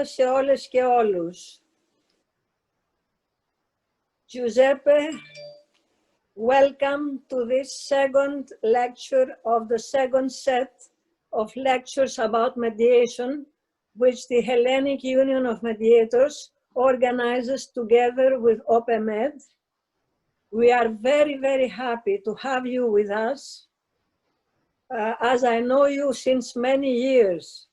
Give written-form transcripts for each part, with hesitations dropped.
σε όλες και όλους. Giuseppe, welcome to this second lecture of the second set of lectures about mediation, which the Hellenic Union of Mediators organizes together with ΟΠΕΜΕΔ. We are very, very happy to have you with us. As I know you since many years,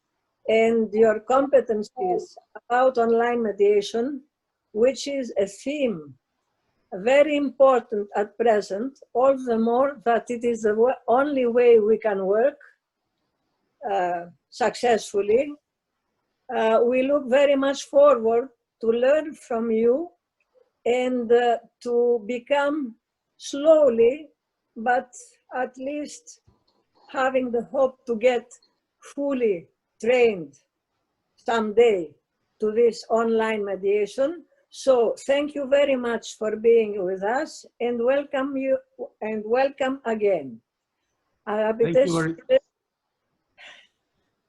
and your competencies about online mediation, which is a theme very important at present, all the more that it is the only way we can work successfully. We look very much forward to learn from you and to become slowly, but at least having the hope to get fully trained someday to this online mediation. So thank you very much for being with us and welcome you and welcome again.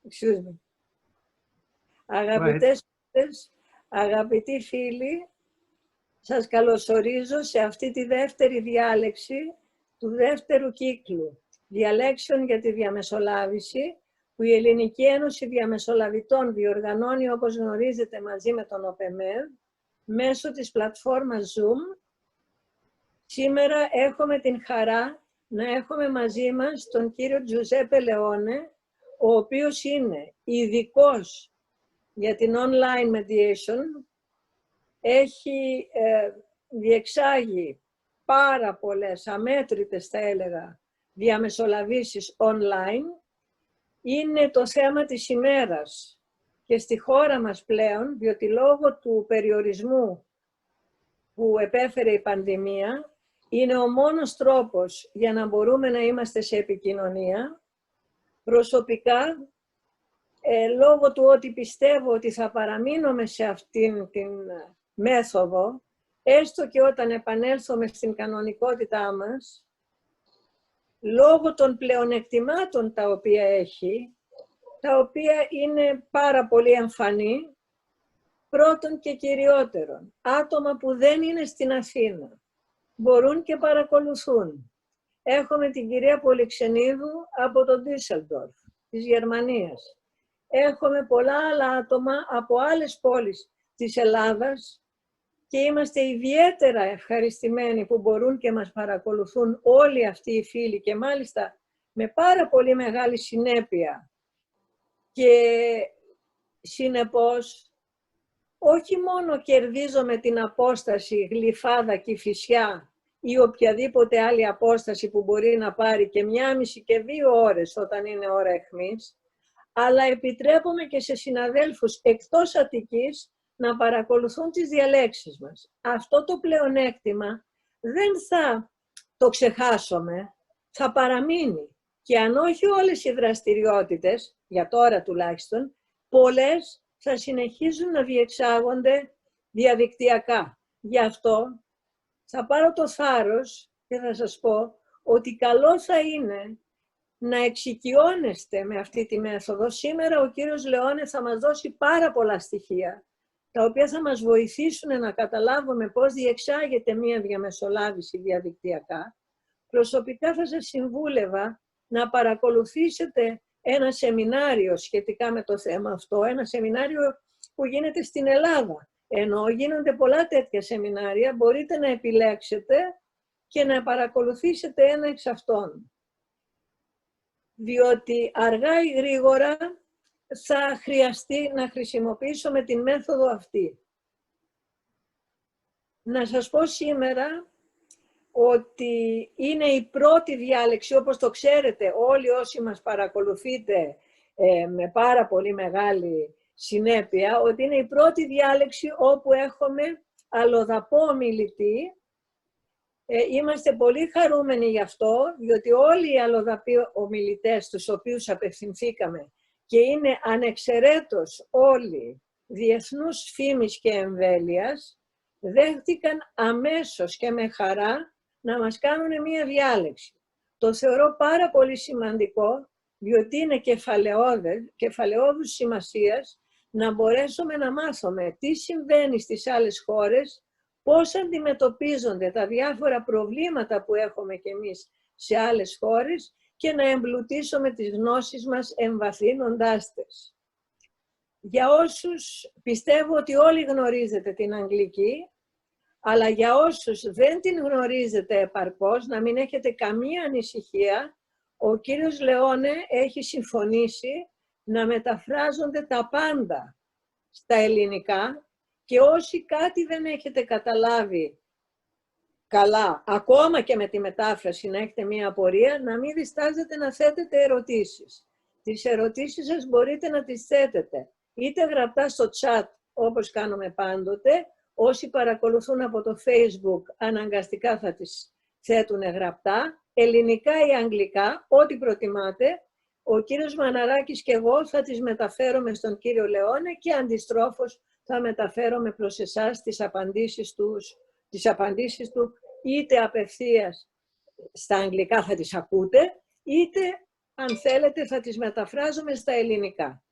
Excuse me. Αγαπητοί φίλοι, σας καλωσορίζω σε αυτή τη δεύτερη διάλεξη του δεύτερου κύκλου Διαλέξεων για τη Διαμεσολάβηση, που η Ελληνική Ένωση Διαμεσολαβητών διοργανώνει, όπως γνωρίζετε, μαζί με τον ΟΠΕΜΕΔ, μέσω της πλατφόρμας Zoom. Σήμερα έχουμε την χαρά να έχουμε μαζί μας τον κύριο Giuseppe Leone, ο οποίος είναι ειδικός για την online mediation, έχει διεξάγει πάρα πολλές, αμέτρητες θα έλεγα, διαμεσολαβήσεις online. Είναι το θέμα της ημέρας και στη χώρα μας πλέον, διότι λόγω του περιορισμού που επέφερε η πανδημία, είναι ο μόνος τρόπος για να μπορούμε να είμαστε σε επικοινωνία. Προσωπικά, λόγω του ότι πιστεύω ότι θα παραμείνουμε σε αυτήν την μέθοδο, έστω και όταν επανέλθουμε στην κανονικότητά μας, λόγω των πλεονεκτημάτων τα οποία έχει, τα οποία είναι πάρα πολύ εμφανή, πρώτον και κυριότερον, άτομα που δεν είναι στην Αθήνα, μπορούν και παρακολουθούν. Έχουμε την κυρία Πολυξενίδου από το Düsseldorf, της Γερμανίας. Έχουμε πολλά άλλα άτομα από άλλες πόλεις της Ελλάδας και είμαστε ιδιαίτερα ευχαριστημένοι που μπορούν και μας παρακολουθούν όλοι αυτοί οι φίλοι και μάλιστα με πάρα πολύ μεγάλη συνέπεια. Και συνεπώς, όχι μόνο κερδίζουμε την απόσταση Γλυφάδα, Κηφισιά ή οποιαδήποτε άλλη απόσταση που μπορεί να πάρει και 1,5 και 2 ώρες όταν είναι ώρα αιχμής, αλλά επιτρέπουμε και σε συναδέλφους εκτός Αττικής να παρακολουθούν τις διαλέξεις μας. Αυτό το πλεονέκτημα δεν θα το ξεχάσουμε, θα παραμείνει. Και αν όχι όλες οι δραστηριότητες, για τώρα τουλάχιστον, πολλές θα συνεχίζουν να διεξάγονται διαδικτυακά. Γι' αυτό θα πάρω το θάρρος και θα σας πω ότι καλό θα είναι να εξοικειώνεστε με αυτή τη μέθοδο. Σήμερα ο κύριος Leone θα μας δώσει πάρα πολλά στοιχεία, τα οποία θα μας βοηθήσουν να καταλάβουμε πώς διεξάγεται μία διαμεσολάβηση διαδικτυακά. Προσωπικά θα σας συμβούλευα να παρακολουθήσετε ένα σεμινάριο σχετικά με το θέμα αυτό, ένα σεμινάριο που γίνεται στην Ελλάδα. Ενώ γίνονται πολλά τέτοια σεμινάρια, μπορείτε να επιλέξετε και να παρακολουθήσετε ένα εξ αυτών. Διότι αργά ή γρήγορα θα χρειαστεί να χρησιμοποιήσουμε την μέθοδο αυτή. Να σας πω σήμερα ότι είναι η πρώτη διάλεξη, όπως το ξέρετε όλοι όσοι μας παρακολουθείτε με πάρα πολύ μεγάλη συνέπεια, ότι είναι η πρώτη διάλεξη όπου έχουμε αλλοδαπό ομιλητή. Είμαστε πολύ χαρούμενοι γι' αυτό, διότι όλοι οι αλλοδαποί ομιλητές στους οποίους απευθυνθήκαμε και είναι ανεξαιρέτως όλοι διεθνούς φήμης και εμβέλειας, δέχτηκαν αμέσως και με χαρά να μας κάνουν μία διάλεξη. Το θεωρώ πάρα πολύ σημαντικό, διότι είναι κεφαλαιόδους σημασίας να μπορέσουμε να μάθουμε τι συμβαίνει στις άλλες χώρες, πώς αντιμετωπίζονται τα διάφορα προβλήματα που έχουμε κι εμείς σε άλλες χώρες και να εμπλουτίσουμε τις γνώσεις μας εμβαθύνοντάς τες. Για όσους πιστεύω ότι όλοι γνωρίζετε την αγγλική, αλλά για όσους δεν την γνωρίζετε επαρκώς, να μην έχετε καμία ανησυχία, ο κύριος Λεόνε έχει συμφωνήσει να μεταφράζονται τα πάντα στα ελληνικά και όσοι κάτι δεν έχετε καταλάβει καλά, ακόμα και με τη μετάφραση να έχετε μία απορία, να μην διστάζετε να θέτετε ερωτήσεις. Τις ερωτήσεις σας μπορείτε να τις θέτετε είτε γραπτά στο chat, όπως κάνουμε πάντοτε. Όσοι παρακολουθούν από το Facebook, αναγκαστικά θα τις θέτουν γραπτά, ελληνικά ή αγγλικά, ό,τι προτιμάτε. Ο κύριος Μαναράκης και εγώ θα τις μεταφέρουμε στον κύριο Λεόνε και αντιστρόφως θα μεταφέρουμε προς εσάς τις απαντήσεις του, είτε απευθείας στα αγγλικά θα τις ακούτε, είτε αν θέλετε θα τις μεταφράζουμε στα ελληνικά.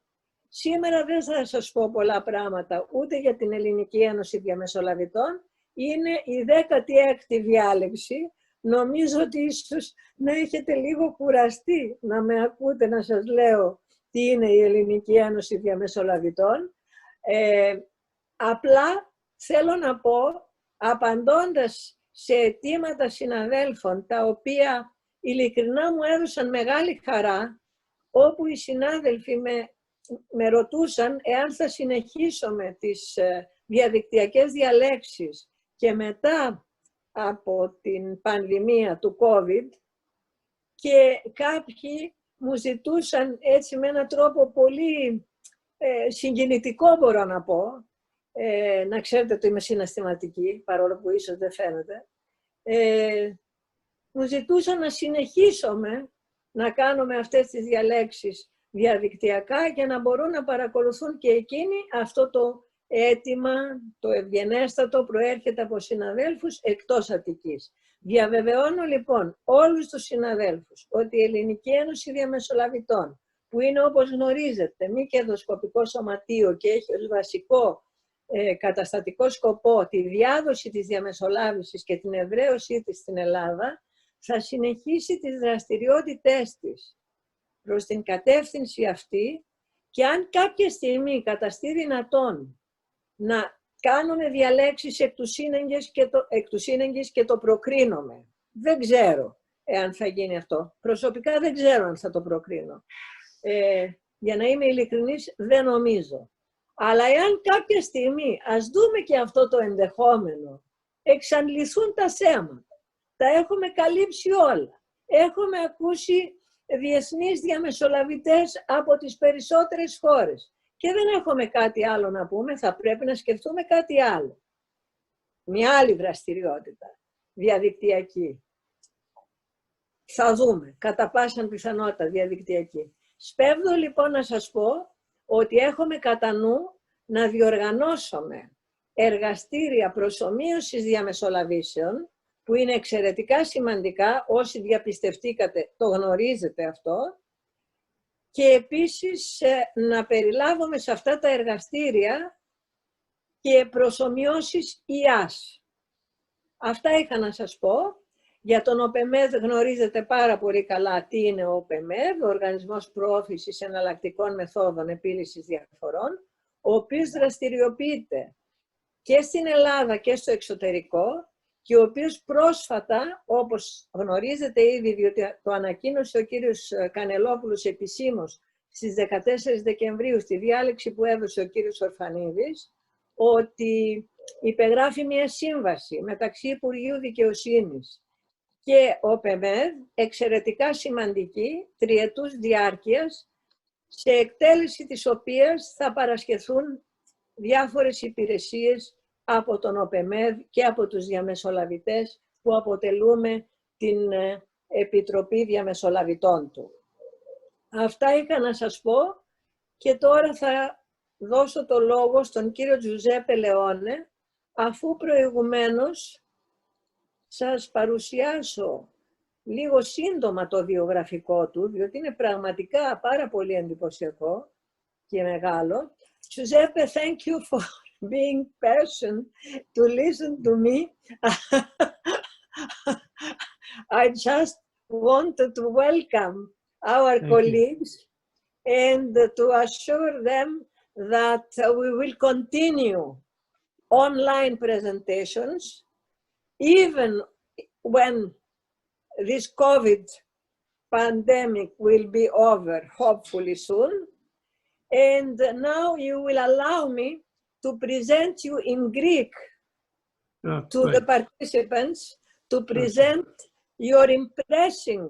Σήμερα δεν θα σας πω πολλά πράγματα ούτε για την Ελληνική Ένωση Διαμεσολαβητών. Είναι η 16η διάλεξη. Νομίζω ότι ίσως να έχετε λίγο κουραστεί να με ακούτε να σας λέω τι είναι η Ελληνική Ένωση Διαμεσολαβητών. Απλά θέλω να πω, απαντώντας σε αιτήματα συναδέλφων, τα οποία ειλικρινά μου έδωσαν μεγάλη χαρά, όπου οι συνάδελφοι με ρωτούσαν εάν θα συνεχίσω με τις διαδικτυακές διαλέξεις και μετά από την πανδημία του COVID, και κάποιοι μου ζητούσαν έτσι με έναν τρόπο πολύ συγκινητικό, μπορώ να πω, να ξέρετε ότι είμαι συναισθηματική, παρόλο που ίσως δεν φαίνεται, μου ζητούσαν να συνεχίσουμε να κάνουμε αυτές τις διαλέξεις διαδικτυακά για να μπορούν να παρακολουθούν και εκείνοι. Αυτό το αίτημα, το ευγενέστατο, προέρχεται από συναδέλφους εκτός Αττικής. Διαβεβαιώνω λοιπόν όλους τους συναδέλφους ότι η Ελληνική Ένωση Διαμεσολαβητών, που είναι όπως γνωρίζετε μη κερδοσκοπικό σωματείο και έχει ως βασικό καταστατικό σκοπό τη διάδοση της διαμεσολάβησης και την εδραίωσή της στην Ελλάδα, θα συνεχίσει τις δραστηριότητές της προς την κατεύθυνση αυτή, και αν κάποια στιγμή καταστεί δυνατόν να κάνουμε διαλέξεις εκ του σύνεγγυς και το προκρίνουμε. Δεν ξέρω εάν θα γίνει αυτό. Προσωπικά δεν ξέρω αν θα το προκρίνω. Για να είμαι ειλικρινής, δεν νομίζω. Αλλά εάν κάποια στιγμή, ας δούμε και αυτό το ενδεχόμενο, εξαντληθούν τα θέματα, τα έχουμε καλύψει όλα. Έχουμε ακούσει διεθνείς διαμεσολαβητές από τις περισσότερες χώρες και δεν έχουμε κάτι άλλο να πούμε, θα πρέπει να σκεφτούμε κάτι άλλο. Μια άλλη δραστηριότητα, διαδικτυακή. Θα δούμε, κατά πάσαν πιθανότητα διαδικτυακή. Σπέβδω λοιπόν να σας πω ότι έχουμε κατά νου να διοργανώσουμε εργαστήρια προσομοίωσης διαμεσολαβήσεων, που είναι εξαιρετικά σημαντικά, όσοι διαπιστευτήκατε το γνωρίζετε αυτό, και επίσης να περιλάβουμε σε αυτά τα εργαστήρια και προσομοιώσεις ΙΑΣ. Αυτά είχα να σας πω. Για τον ΟΠΕΜΕΔ γνωρίζετε πάρα πολύ καλά τι είναι ο ΟΠΕΜΕΔ, ο Οργανισμός Προώθησης Εναλλακτικών Μεθόδων Επίλυσης Διαφορών, ο οποίος δραστηριοποιείται και στην Ελλάδα και στο εξωτερικό και ο οποίος πρόσφατα, όπως γνωρίζετε ήδη, διότι το ανακοίνωσε ο κύριος Κανελόπουλος επισήμως στις 14 Δεκεμβρίου στη διάλεξη που έδωσε ο κύριος Ορφανίδης, ότι υπεγράφει μια σύμβαση μεταξύ Υπουργείου Δικαιοσύνης και ΟΠΕΜΕΔ, εξαιρετικά σημαντική, τριετούς διάρκειας, σε εκτέλεση της οποίας θα παρασχεθούν διάφορες υπηρεσίες από τον ΟΠΕΜΕΔ και από τους διαμεσολαβητές που αποτελούμε την Επιτροπή Διαμεσολαβητών του. Αυτά είχα να σας πω και τώρα θα δώσω το λόγο στον κύριο Giuseppe Leone, αφού προηγουμένως σας παρουσιάσω λίγο σύντομα το βιογραφικό του, διότι είναι πραγματικά πάρα πολύ εντυπωσιακό. και μεγάλο. Giuseppe, thank you for being patient to listen to me. I just wanted to welcome our colleagues and to assure them that we will continue online presentations even when this COVID pandemic will be over, hopefully soon. And now you will allow me to present you in Greek to the participants, to present your impressive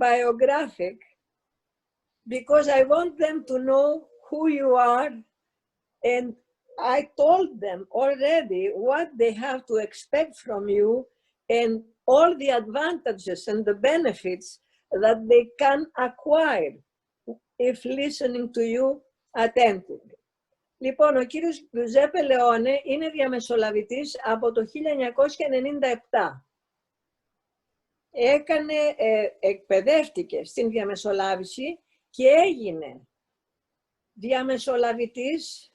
biographic, because I want them to know who you are. And I told them already what they have to expect from you and all the advantages and the benefits that they can acquire if listening to you attentively. Λοιπόν, ο κύριος Giuseppe Leone είναι διαμεσολαβητής από το 1997. Εκπαιδεύτηκε στην διαμεσολάβηση και έγινε διαμεσολαβητής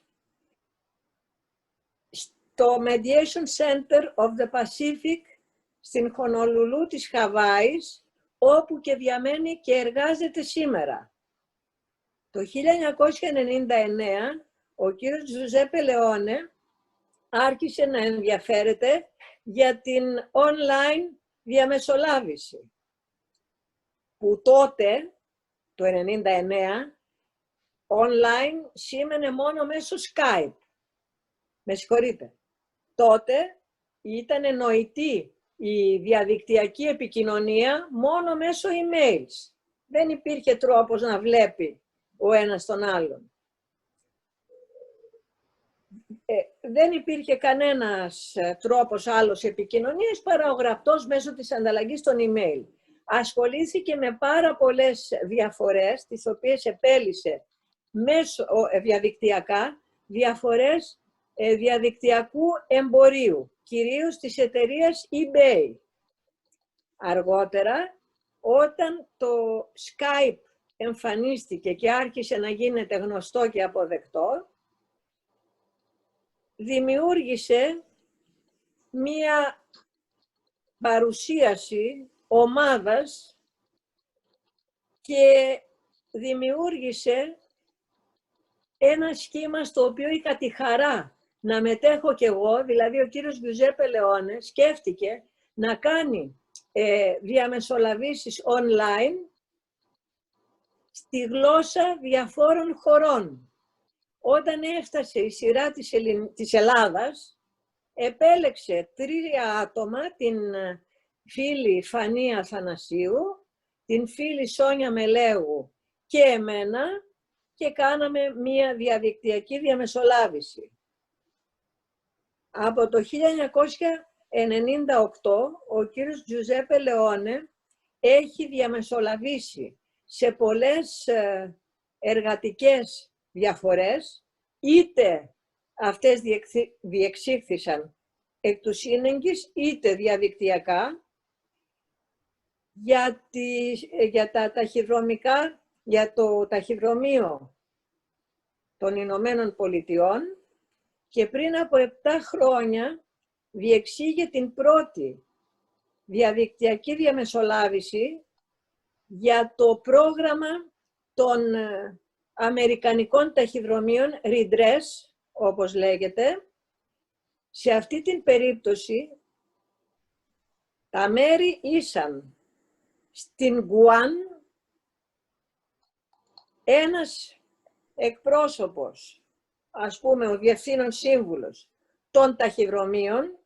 στο Mediation Center of the Pacific στην Χονολουλού της Χαβάης, όπου και διαμένει και εργάζεται σήμερα. Το 1999 ο κύριος Giuseppe Leone άρχισε να ενδιαφέρεται για την online διαμεσολάβηση, που τότε, το 1999, online σήμαινε μόνο μέσω Skype. Με συγχωρείτε. Τότε ήταν νοητή η διαδικτυακή επικοινωνία μόνο μέσω emails. Δεν υπήρχε τρόπος να βλέπει ο ένας τον άλλον. Δεν υπήρχε κανένας τρόπος άλλος επικοινωνίας παρά ο γραπτός μέσω της ανταλλαγής των email. Ασχολήθηκε με πάρα πολλές διαφορές, τις οποίες επέλυσε μέσω διαδικτυακά, διαφορές διαδικτυακού εμπορίου, κυρίως της εταιρείας eBay. Αργότερα, όταν το Skype εμφανίστηκε και άρχισε να γίνεται γνωστό και αποδεκτό, δημιούργησε μία παρουσίαση ομάδας και δημιούργησε ένα σχήμα στο οποίο είχα τη χαρά να μετέχω κι εγώ, δηλαδή ο κύριος Giuseppe Leone σκέφτηκε να κάνει διαμεσολαβήσεις online στη γλώσσα διαφόρων χωρών. Όταν έφτασε η σειρά της Ελλάδας, επέλεξε 3 άτομα, την φίλη Φανή Αθανασίου, την φίλη Σόνια Μελέγου και εμένα, και κάναμε μία διαδικτυακή διαμεσολάβηση. Από το 1998, ο κύριος Giuseppe Leone έχει διαμεσολαβήσει σε πολλές εργατικές διαφορές, είτε αυτές διεξήχθησαν εκ του σύνεγγυς, είτε διαδικτυακά, για τα ταχυδρομικά, για το ταχυδρομείο των Ηνωμένων Πολιτειών, και πριν από 7 χρόνια διεξήγε την πρώτη διαδικτυακή διαμεσολάβηση για το πρόγραμμα των Αμερικανικών ταχυδρομείων Redress, όπως λέγεται. Σε αυτή την περίπτωση τα μέρη ήσαν στην Γκουάν ένας εκπρόσωπος, ας πούμε ο διευθύνων σύμβουλος των ταχυδρομείων,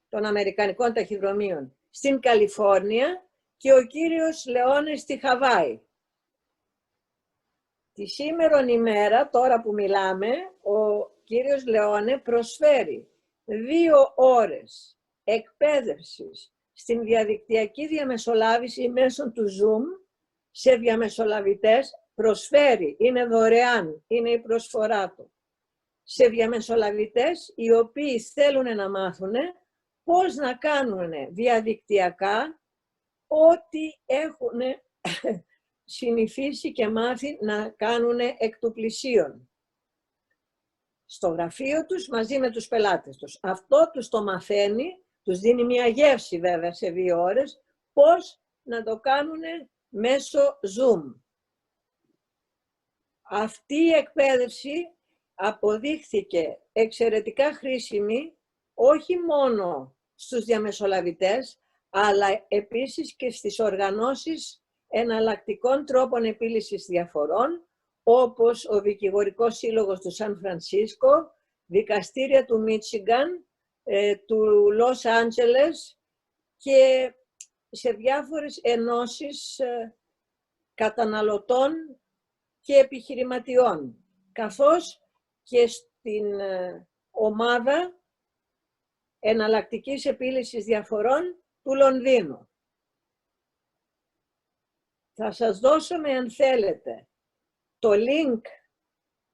των Αμερικανικών ταχυδρομείων στην Καλιφόρνια, και ο κύριος Leone στη Χαβάη. Τη σήμερον ημέρα, τώρα που μιλάμε, ο κύριος Leone προσφέρει 2 ώρες εκπαίδευσης στην διαδικτυακή διαμεσολάβηση μέσω του Zoom σε διαμεσολαβητές. Προσφέρει, είναι δωρεάν, είναι η προσφορά του, σε διαμεσολαβητές οι οποίοι θέλουν να μάθουν πώς να κάνουν διαδικτυακά ό,τι έχουν συνηθίσει και μάθει να κάνουν εκ του πλησίον. στο γραφείο τους μαζί με τους πελάτες τους. Αυτό τους το μαθαίνει, τους δίνει μια γεύση βέβαια σε 2 ώρες, πώς να το κάνουν μέσω Zoom. Αυτή η εκπαίδευση αποδείχθηκε εξαιρετικά χρήσιμη όχι μόνο στους διαμεσολαβητές, αλλά επίσης και στις οργανώσεις εναλλακτικών τρόπων επίλυσης διαφορών, όπως ο Δικηγορικός Σύλλογος του Σαν Φρανσίσκο, δικαστήρια του Μίτσιγκαν, του Λος Άντζελες και σε διάφορες ενώσεις καταναλωτών και επιχειρηματιών, καθώς και στην ομάδα εναλλακτικής επίλυσης διαφορών του Λονδίνου. Θα σας δώσω, αν θέλετε, το link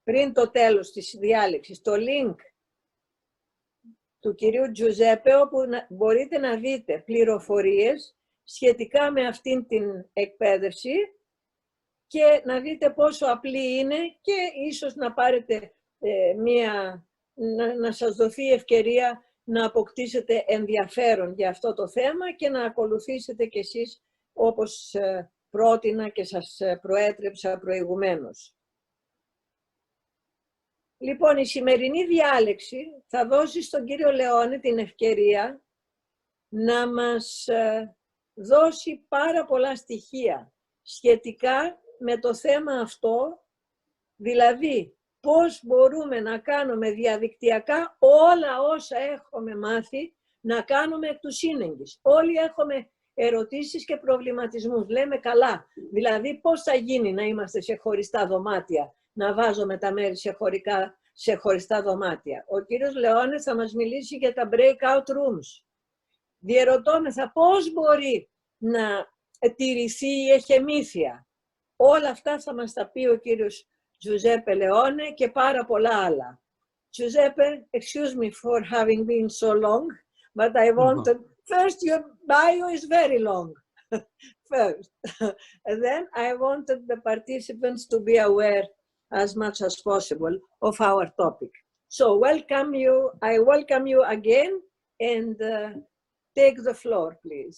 πριν το τέλος της διάλεξης, το link του κυρίου Giuseppe, όπου μπορείτε να δείτε πληροφορίες σχετικά με αυτήν την εκπαίδευση και να δείτε πόσο απλή είναι και ίσως να πάρετε να σας δοθεί ευκαιρία να αποκτήσετε ενδιαφέρον για αυτό το θέμα και να ακολουθήσετε κι εσείς όπως πρότεινα και σας προέτρεψα προηγουμένως. Λοιπόν, η σημερινή διάλεξη θα δώσει στον κύριο Λεόνε την ευκαιρία να μας δώσει πάρα πολλά στοιχεία σχετικά με το θέμα αυτό, δηλαδή πώς μπορούμε να κάνουμε διαδικτυακά όλα όσα έχουμε μάθει να κάνουμε εκ του σύνεγγυς. Όλοι έχουμε ερωτήσεις και προβληματισμούς. Λέμε καλά, δηλαδή πώς θα γίνει να είμαστε σε χωριστά δωμάτια, να βάζουμε τα μέρη σε χωριστά δωμάτια. Ο κύριος Λεόνε θα μας μιλήσει για τα Breakout Rooms. Διερωτώμεθα πώς μπορεί να τηρηθεί η εχεμήθεια. Όλα αυτά θα μας τα πει ο κύριος Giuseppe Leone και πάρα πολλά άλλα. Giuseppe, excuse me for having been so long, but I wanted, first your bio is very long, first. And then I wanted the participants to be aware as much as possible of our topic. So I welcome you again and take the floor, please.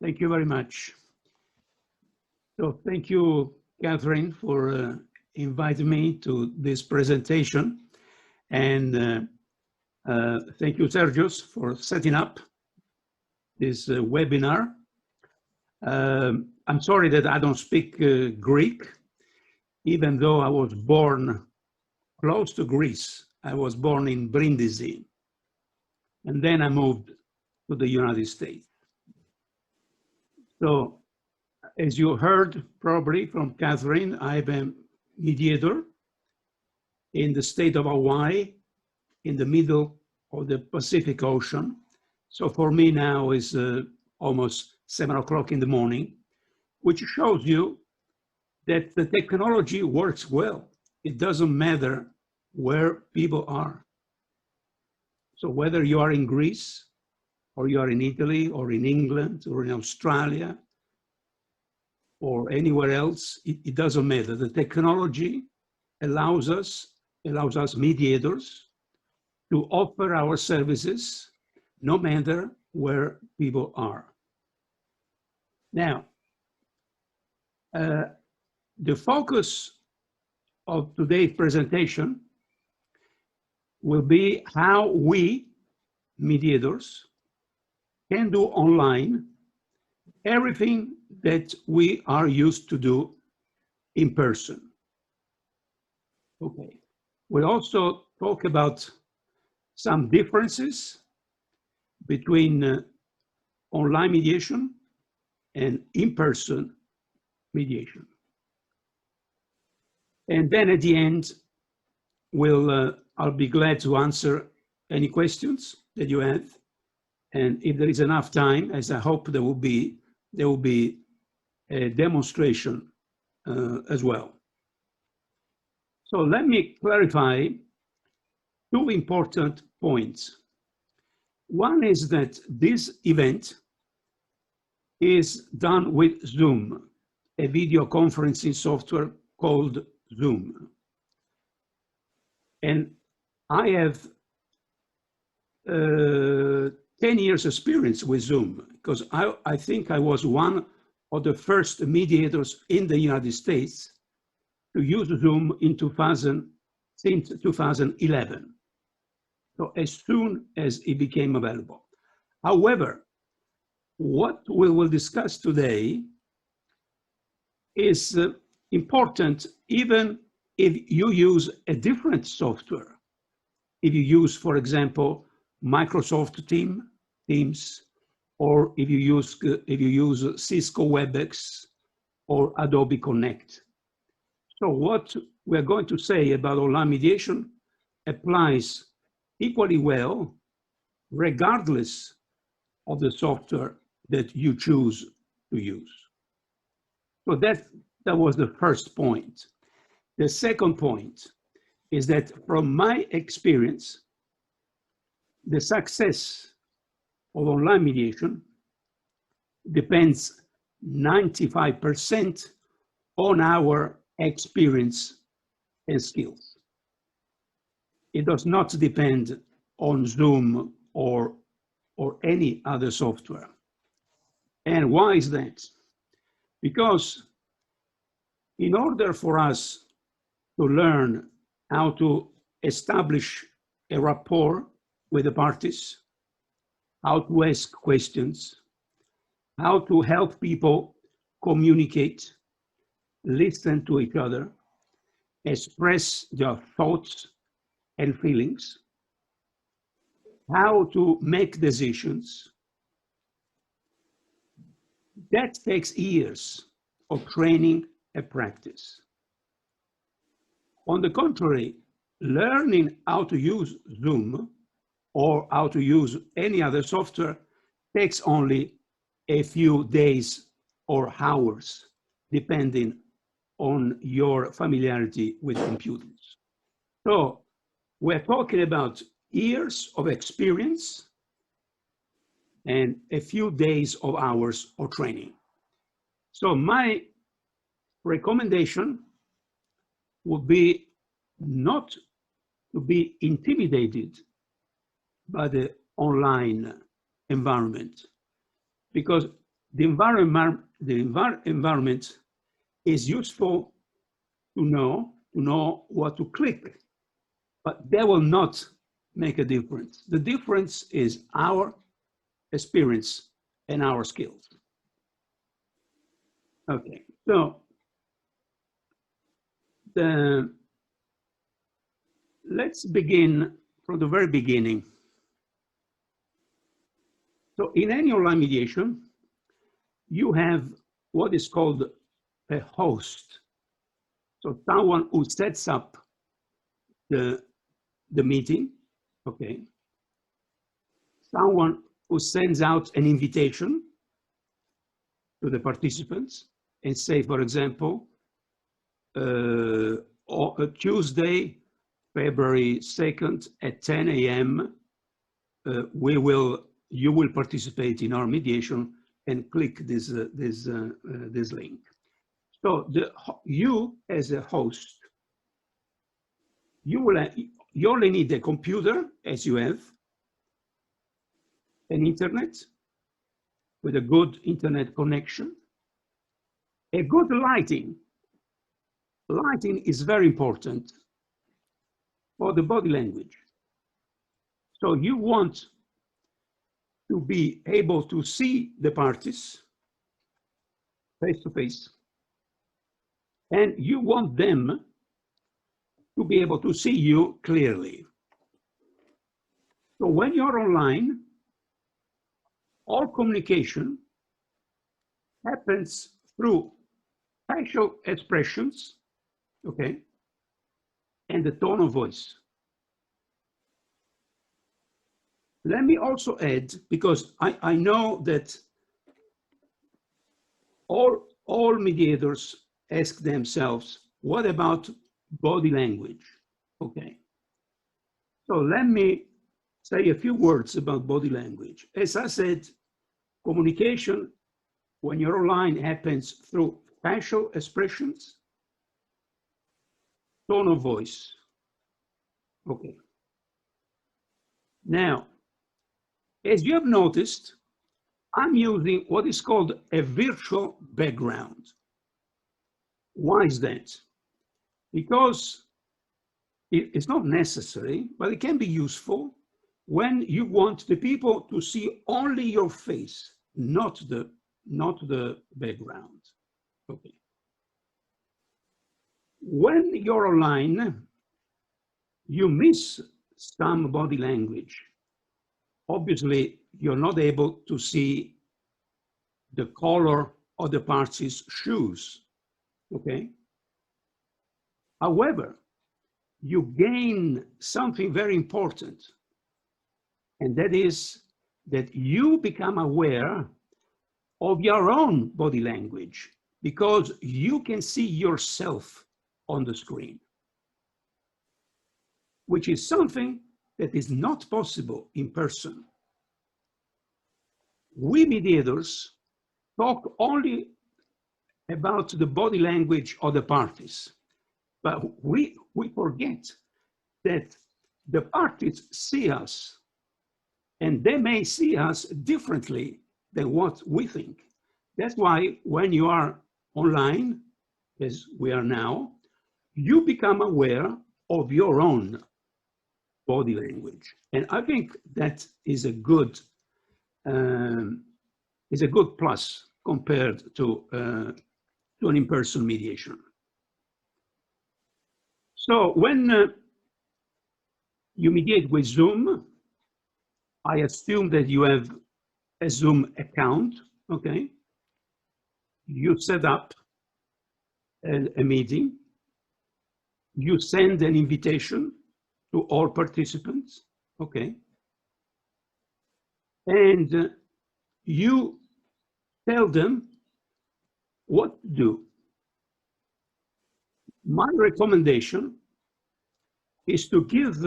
Thank you very much. So thank you, Catherine, for inviting me to this presentation. And thank you, Sergius, for setting up this webinar. I'm sorry that I don't speak Greek, even though I was born close to Greece. I was born in Brindisi, and then I moved to the United States. So, as you heard probably from Catherine, I'm a mediator in the state of Hawaii, in the middle of the Pacific Ocean. So for me now is almost 7 o'clock in the morning, which shows you that the technology works well. It doesn't matter where people are. So whether you are in Greece, or you are in Italy, or in England, or in Australia, or anywhere else, it doesn't matter. The technology allows us mediators to offer our services no matter where people are. Now, the focus of today's presentation will be how we, mediators, can do online everything that we are used to do in person. Okay. We'll also talk about some differences between online mediation and in-person mediation. And then at the end, I'll be glad to answer any questions that you have. And if there is enough time, as I hope there will be a demonstration as well. So let me clarify 2 important points. One is that this event is done with Zoom, a video conferencing software called Zoom. And I have 10 years experience with Zoom, because I think I was one of the first mediators in the United States to use Zoom in since 2011. So as soon as it became available. However, what we will discuss today is important even if you use a different software. If you use, for example, Microsoft Teams, or if you use Cisco WebEx or Adobe Connect. So what we're going to say about online mediation applies equally well, regardless of the software that you choose to use. So that was the first point. The second point is that from my experience, the success of online mediation depends 95% on our experience and skills. It does not depend on Zoom or any other software. And why is that? Because in order for us to learn how to establish a rapport with the parties, how to ask questions, how to help people communicate, listen to each other, express their thoughts and feelings, how to make decisions, that takes years of training and practice. On the contrary, learning how to use Zoom or how to use any other software takes only a few days or hours, depending on your familiarity with computers. So we're talking about years of experience and a few days of hours of training. So my recommendation would be not to be intimidated by the online environment, because the environment is useful to know what to click, but that will not make a difference. The difference is our experience and our skills. Okay, so let's begin from the very beginning. So in any online mediation, you have what is called a host. So someone who sets up the meeting, okay? Someone who sends out an invitation to the participants and say, for example, Tuesday, February 2nd at 10 a.m., you will participate in our mediation and click this link. So you as a host, you only need a computer, as you have, an internet with a good internet connection, a good lighting. Lighting is very important for the body language. So you want to be able to see the parties face to face, and you want them to be able to see you clearly. So when you're online, all communication happens through facial expressions, okay, and the tone of voice. Let me also add, because I know that all mediators ask themselves, what about body language? Okay. So let me say a few words about body language. As I said, communication when you're online happens through facial expressions, tone of voice. Okay. Now, as you have noticed, I'm using what is called a virtual background. Why is that? Because it's not necessary, but it can be useful when you want the people to see only your face, not the background. Okay. When you're online, you miss some body language. Obviously, you're not able to see the color of the party's shoes, okay? However, you gain something very important, and that is that you become aware of your own body language because you can see yourself on the screen, which is something that is not possible in person. We mediators talk only about the body language of the parties, but we forget that the parties see us, and they may see us differently than what we think. That's why when you are online, as we are now, you become aware of your own body language. And I think that is a good plus compared to an in-person mediation. So when you mediate with Zoom, I assume that you have a Zoom account, okay? You set up a meeting, you send an invitation to all participants, okay? And you tell them what to do. My recommendation is to give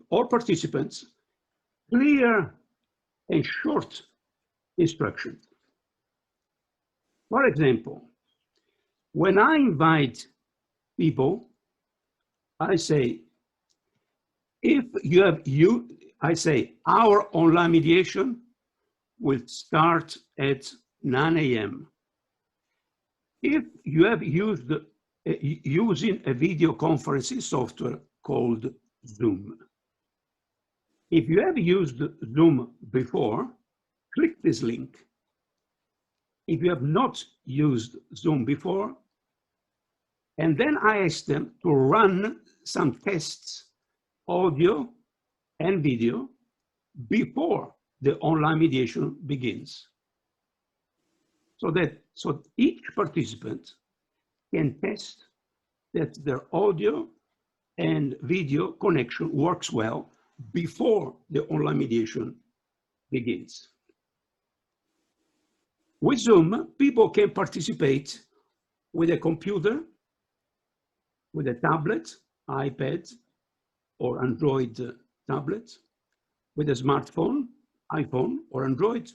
all participants clear and short instructions. For example, when I invite people, I say, I say, our online mediation will start at 9 a.m. If you have used using a video conferencing software called Zoom. If you have used Zoom before, click this link. If you have not used Zoom before, and then I ask them to run some tests, audio and video, before the online mediation begins. So each participant can test that their audio and video connection works well before the online mediation begins. With Zoom, people can participate with a computer, with a tablet, iPad, or Android tablet, with a smartphone, iPhone or Android,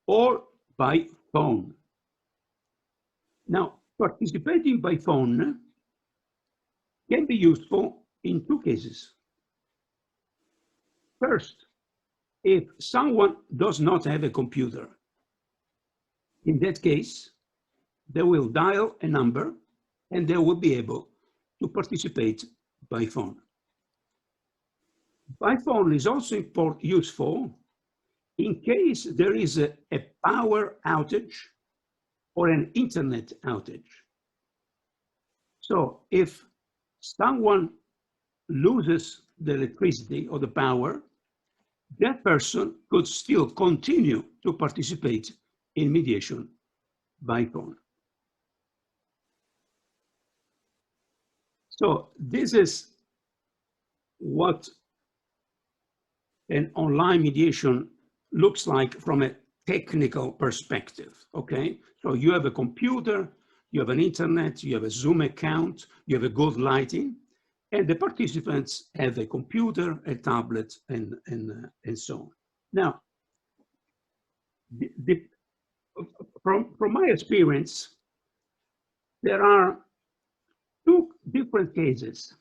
or by phone. Now, participating by phone can be useful in two cases. First, if someone does not have a computer, in that case, they will dial a number and they will be able to participate by phone. By phone is also useful in case there is a power outage or an internet outage. So if someone loses the electricity or the power, that person could still continue to participate in mediation by phone. So this is what an online mediation looks like from a technical perspective, okay? So you have a computer, you have an internet, you have a Zoom account, you have a good lighting, and the participants have a computer, a tablet, and so on. Now, from my experience, there are two different cases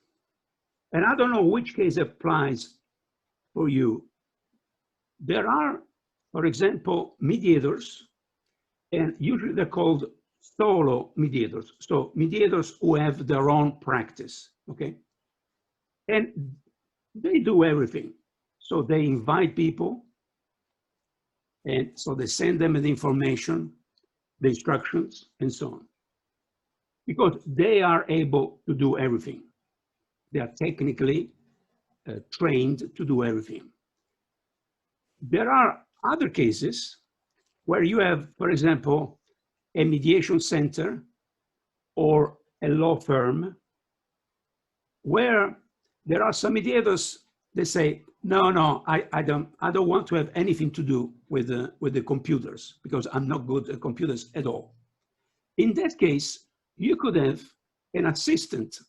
and I don't know which case applies for you. There are, for example, mediators, and usually they're called solo mediators. So mediators who have their own practice, okay? And they do everything. So they invite people, and so they send them the information, the instructions, and so on. Because they are able to do everything. They are technically trained to do everything. There are other cases where you have, for example, a mediation center or a law firm where there are some mediators, they say, no, I don't want to have anything to do with the computers because I'm not good at computers at all. In that case, you could have an assistant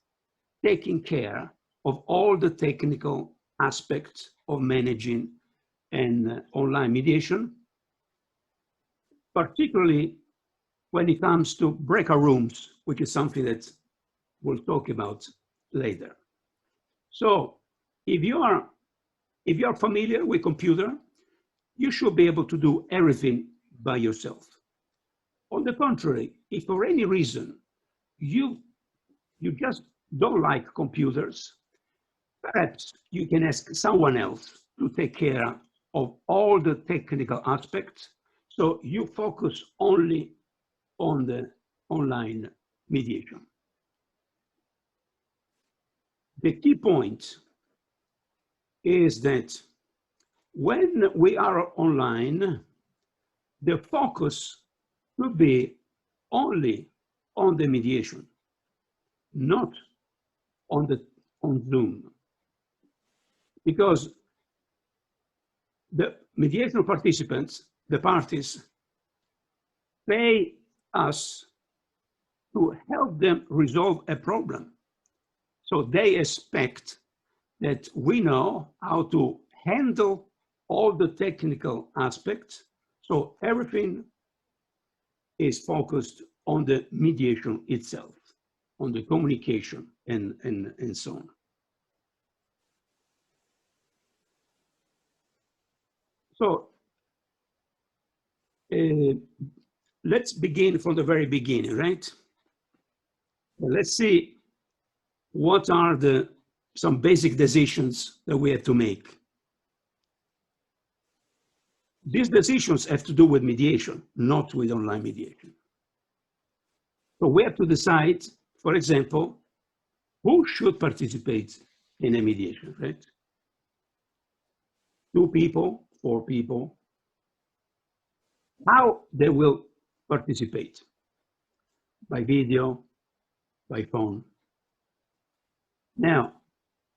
taking care of all the technical aspects of managing an online mediation, particularly when it comes to breakout rooms, which is something that we'll talk about later. So if you are familiar with computer, you should be able to do everything by yourself. On the contrary, if for any reason you just don't like computers, perhaps you can ask someone else to take care of all the technical aspects, so you focus only on the online mediation. The key point is that when we are online, the focus should be only on the mediation, not on Zoom. Because the mediation participants, the parties, pay us to help them resolve a problem. So they expect that we know how to handle all the technical aspects. So everything is focused on the mediation itself, on the communication and so on. So let's begin from the very beginning, right? Let's see what are some basic decisions that we have to make. These decisions have to do with mediation, not with online mediation. So we have to decide, for example, who should participate in a mediation, right? 2 people, 4 people, how they will participate, by video, by phone. Now,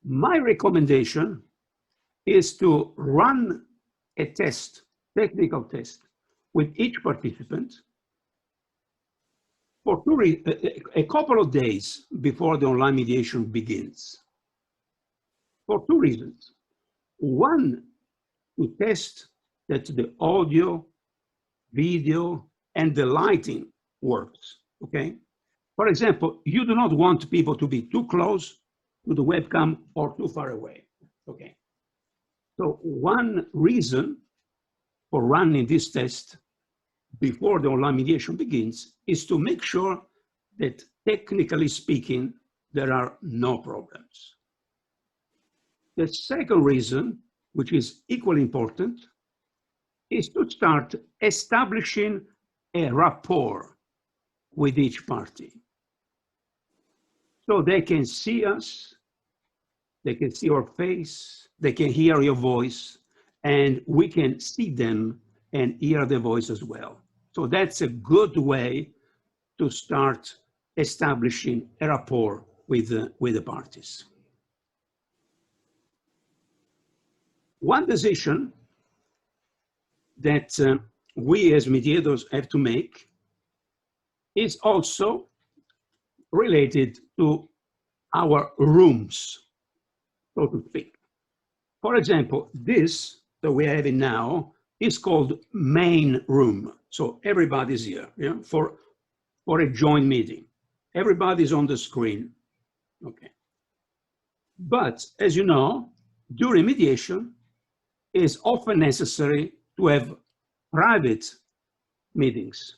my recommendation is to run a test, technical test, with each participant for a couple of days before the online mediation begins. For 2 reasons. One, to test that the audio, video, and the lighting works, okay? For example, you do not want people to be too close to the webcam or too far away, okay? So one reason for running this test before the online mediation begins is to make sure that, technically speaking, there are no problems. The second reason, which is equally important, is to start establishing a rapport with each party. So they can see us, they can see our face, they can hear your voice, and we can see them and hear their voice as well. So that's a good way to start establishing a rapport with the parties. One decision that we as mediators have to make is also related to our rooms, so to speak. For example, this that we're having now is called main room. So everybody's here, yeah, for a joint meeting. Everybody's on the screen, okay. But as you know, during mediation, it is often necessary to have private meetings.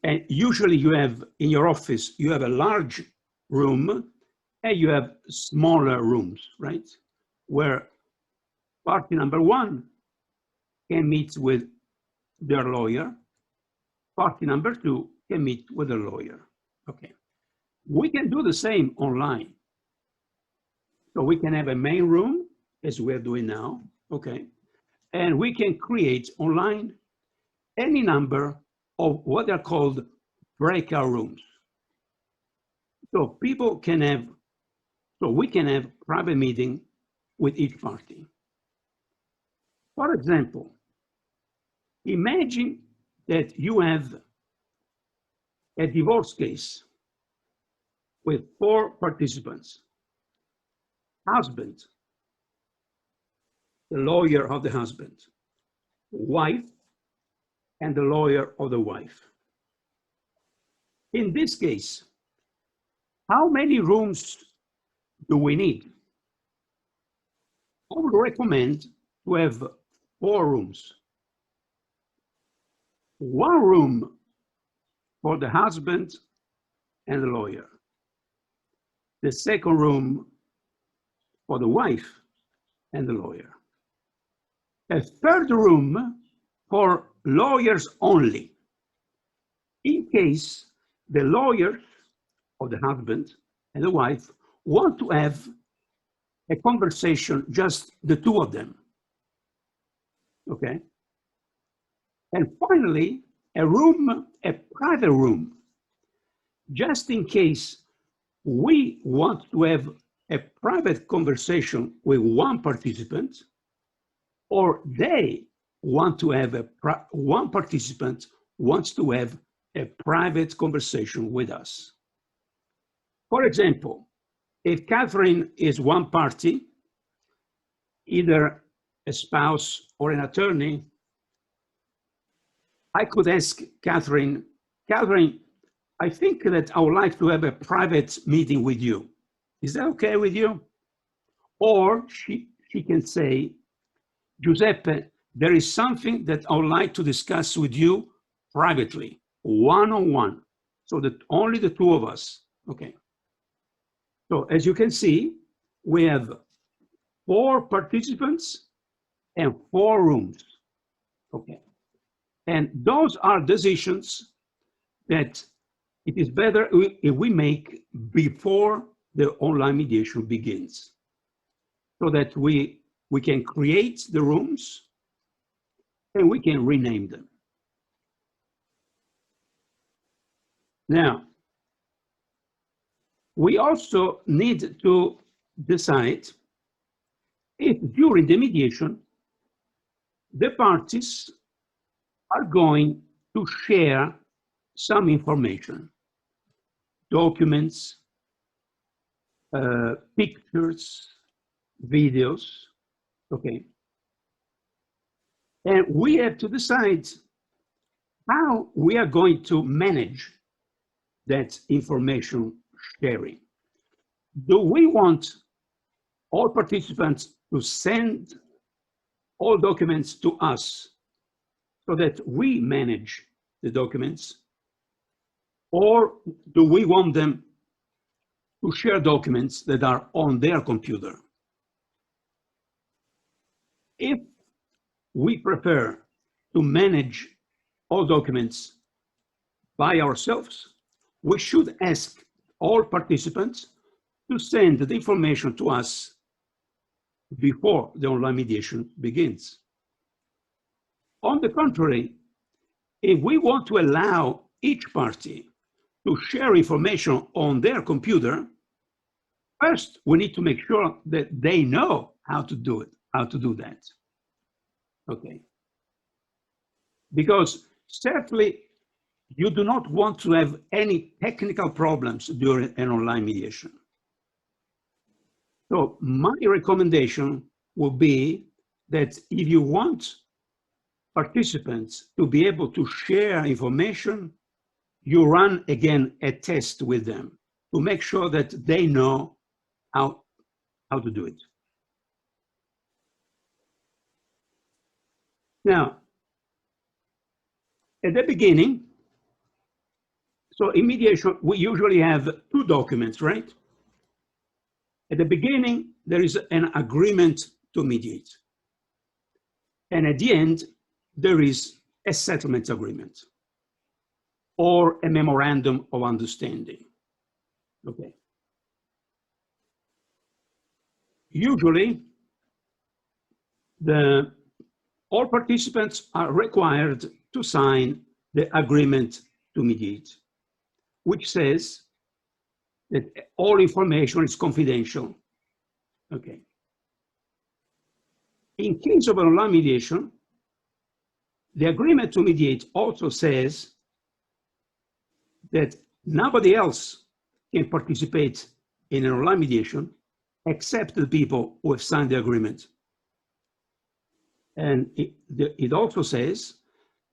And usually you have, in your office, you have a large room and you have smaller rooms, right? Where party number one can meet with their lawyer. Party number two can meet with a lawyer. Okay. We can do the same online. So we can have a main room, as we're doing now, okay? And we can create online any number of what are called breakout rooms. So people can have, so we can have private meeting with each party. For example, imagine that you have a divorce case with 4 participants. Husband, the lawyer of the husband, wife, and the lawyer of the wife. In this case, how many rooms do we need? I would recommend to have 4 rooms. 1 room for the husband and the lawyer. The second room for the wife and the lawyer. A third room for lawyers only, in case the lawyers of the husband and the wife want to have a conversation, just the 2 of them. Okay? And finally, a room, a private room, just in case we want to have a private conversation with 1 participant, or they want to have one participant wants to have a private conversation with us. For example, if Catherine is one party, either a spouse or an attorney, I could ask Catherine, I think that I would like to have a private meeting with you. Is that okay with you? Or she can say, Giuseppe, there is something that I would like to discuss with you privately, one-on-one, so that only the 2 of us. Okay. So as you can see, we have 4 participants and 4 rooms. Okay. And those are decisions that it is better if we make before the online mediation begins, so that we can create the rooms and we can rename them. Now, we also need to decide if during the mediation, the parties are going to share some information, documents, pictures, videos, okay? And we have to decide how we are going to manage that information sharing. Do we want all participants to send all documents to us so that we manage the documents? Or do we want them to share documents that are on their computer? If we prefer to manage all documents by ourselves, we should ask all participants to send the information to us before the online mediation begins. On the contrary, if we want to allow each party to share information on their computer, first we need to make sure that they know how to do it, how to do that. Okay. Because certainly you do not want to have any technical problems during an online mediation. So my recommendation would be that if you want participants to be able to share information, you run again a test with them. to make sure that they know how to do it. Now, at the beginning, so in mediation, we usually have two documents, right? At the beginning, there is an agreement to mediate. And at the end, there is a settlement agreement or a memorandum of understanding. Okay. Usually, all participants are required to sign the agreement to mediate, which says that all information is confidential. Okay. In case of an online mediation, the agreement to mediate also says that nobody else can participate in an online mediation except the people who have signed the agreement. And it also says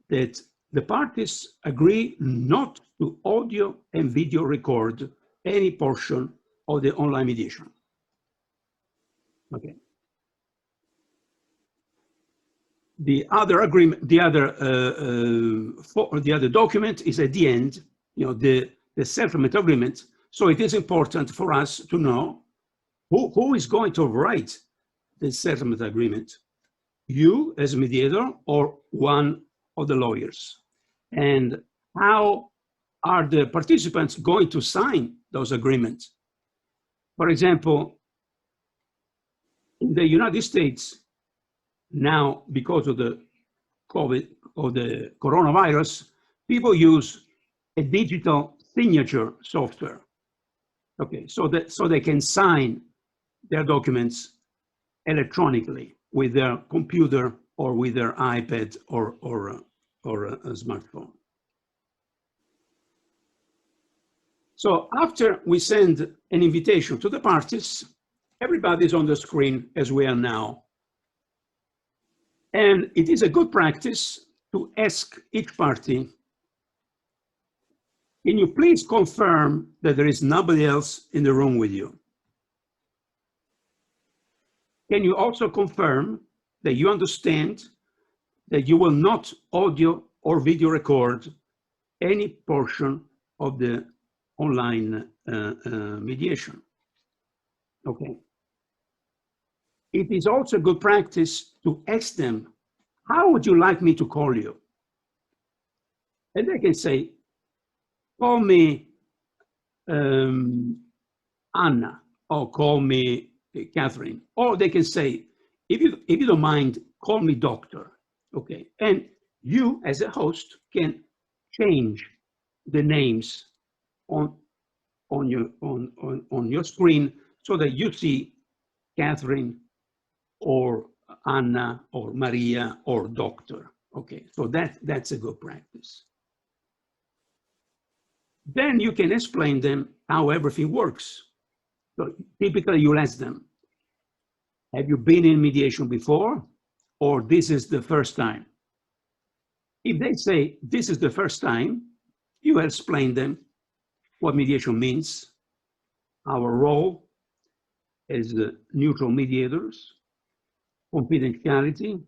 that the parties agree not to audio and video record any portion of the online mediation. Okay. The other agreement, the other document is at the end, the settlement agreement. So it is important for us to know who is going to write the settlement agreement, you as a mediator or one of the lawyers, and how are the participants going to sign those agreements. For example, in the United States, now because of the COVID or the coronavirus, people use a digital signature software. Okay, so they can sign their documents electronically with their computer or with their iPad or a smartphone. So after we send an invitation to the parties, everybody's on the screen as we are now. And it is a good practice to ask each party, can you please confirm that there is nobody else in the room with you? Can you also confirm that you understand that you will not audio or video record any portion of the online mediation? Okay. It is also good practice to ask them, how would you like me to call you? And they can say, call me Anna, or call me Catherine. Or they can say, if you don't mind, call me doctor. Okay. And you as a host can change the names on your screen so that you see Catherine or Anna or Maria or doctor. Okay, so that's a good practice. Then you can explain them how everything works. So typically you'll ask them, have you been in mediation before, or this is the first time? If they say this is the first time, you explain them what mediation means, our role as neutral mediators, confidentiality,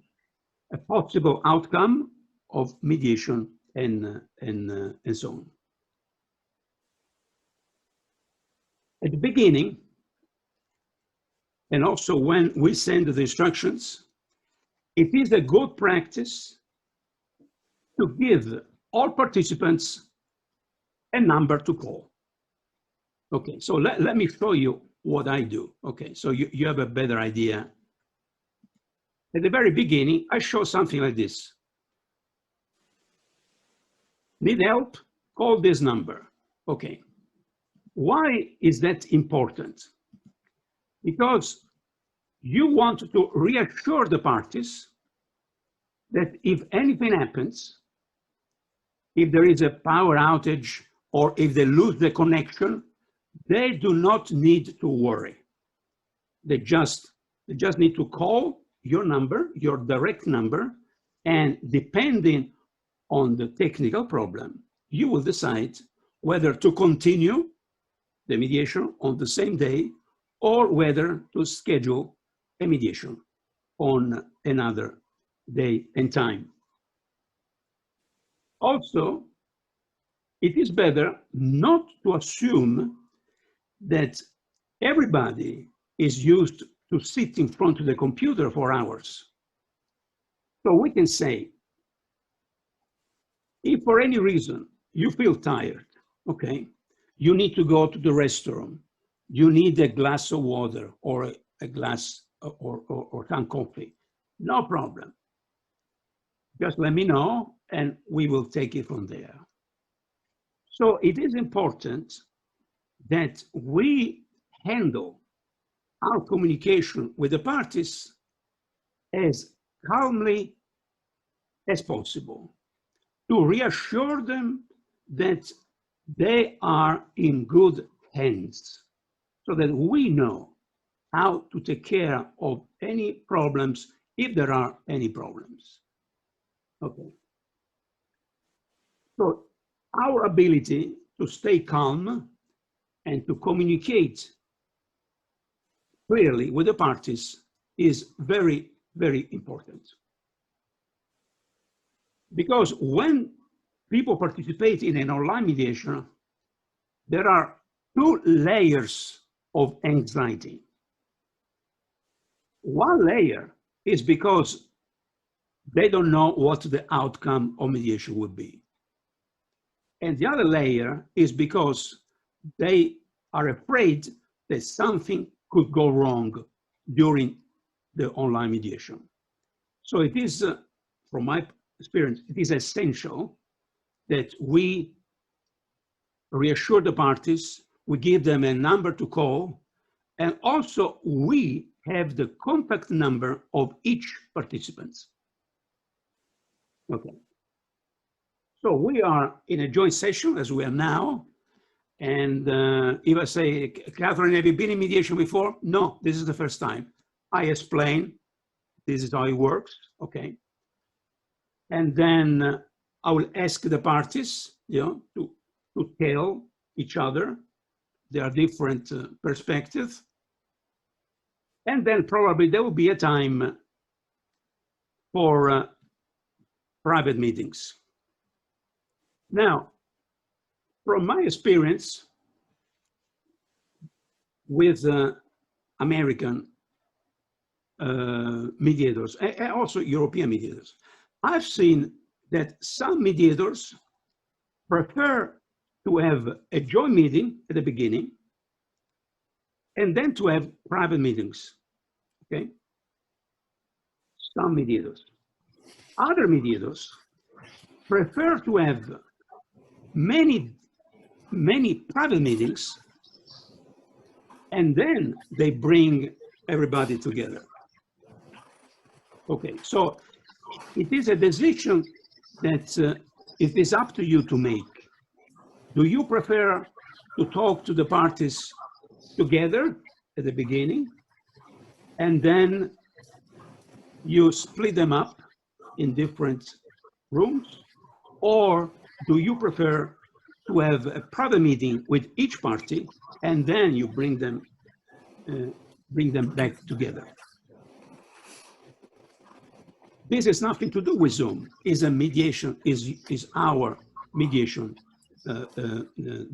a possible outcome of mediation, and so on. At the beginning, and also when we send the instructions, it is a good practice to give all participants a number to call. Okay, so let me show you what I do. Okay, so you have a better idea. At the very beginning, I show something like this. Need help? Call this number. Okay. Why is that important? Because you want to reassure the parties that if anything happens, if there is a power outage or if they lose the connection, they do not need to worry. They just need to call your number, your direct number, and depending on the technical problem, you will decide whether to continue the mediation on the same day or whether to schedule a mediation on another day and time. Also, it is better not to assume that everybody is used to sit in front of the computer for hours. So we can say, if for any reason you feel tired, okay, you need to go to the restroom, you need a glass of water or a glass or some coffee, no problem. Just let me know and we will take it from there. So it is important that we handle our communication with the parties as calmly as possible, to reassure them that they are in good hands, so that we know how to take care of any problems, if there are any problems. Okay. So our ability to stay calm and to communicate clearly with the parties is very, very important. Because when people participate in an online mediation, there are two layers of anxiety. One layer is because they don't know what the outcome of mediation would be. And the other layer is because they are afraid that something could go wrong during the online mediation. So it is, from my experience, it is essential that we reassure the parties, we give them a number to call, and also we have the contact number of each participant. Okay. So we are in a joint session as we are now. And if I say, Catherine, have you been in mediation before? No, this is the first time. I explain, this is how it works, okay? And then I will ask the parties, to tell each other their different perspectives. And then probably there will be a time for private meetings. Now, from my experience with American mediators, and also European mediators, I've seen that some mediators prefer to have a joint meeting at the beginning and then to have private meetings, okay? Some mediators. Other mediators prefer to have many private meetings, and then they bring everybody together. Okay, so it is a decision that it is up to you to make. Do you prefer to talk to the parties together at the beginning, and then you split them up in different rooms? Or do you prefer to have a private meeting with each party and then you bring them back together? This has nothing to do with Zoom. Is a mediation, is our mediation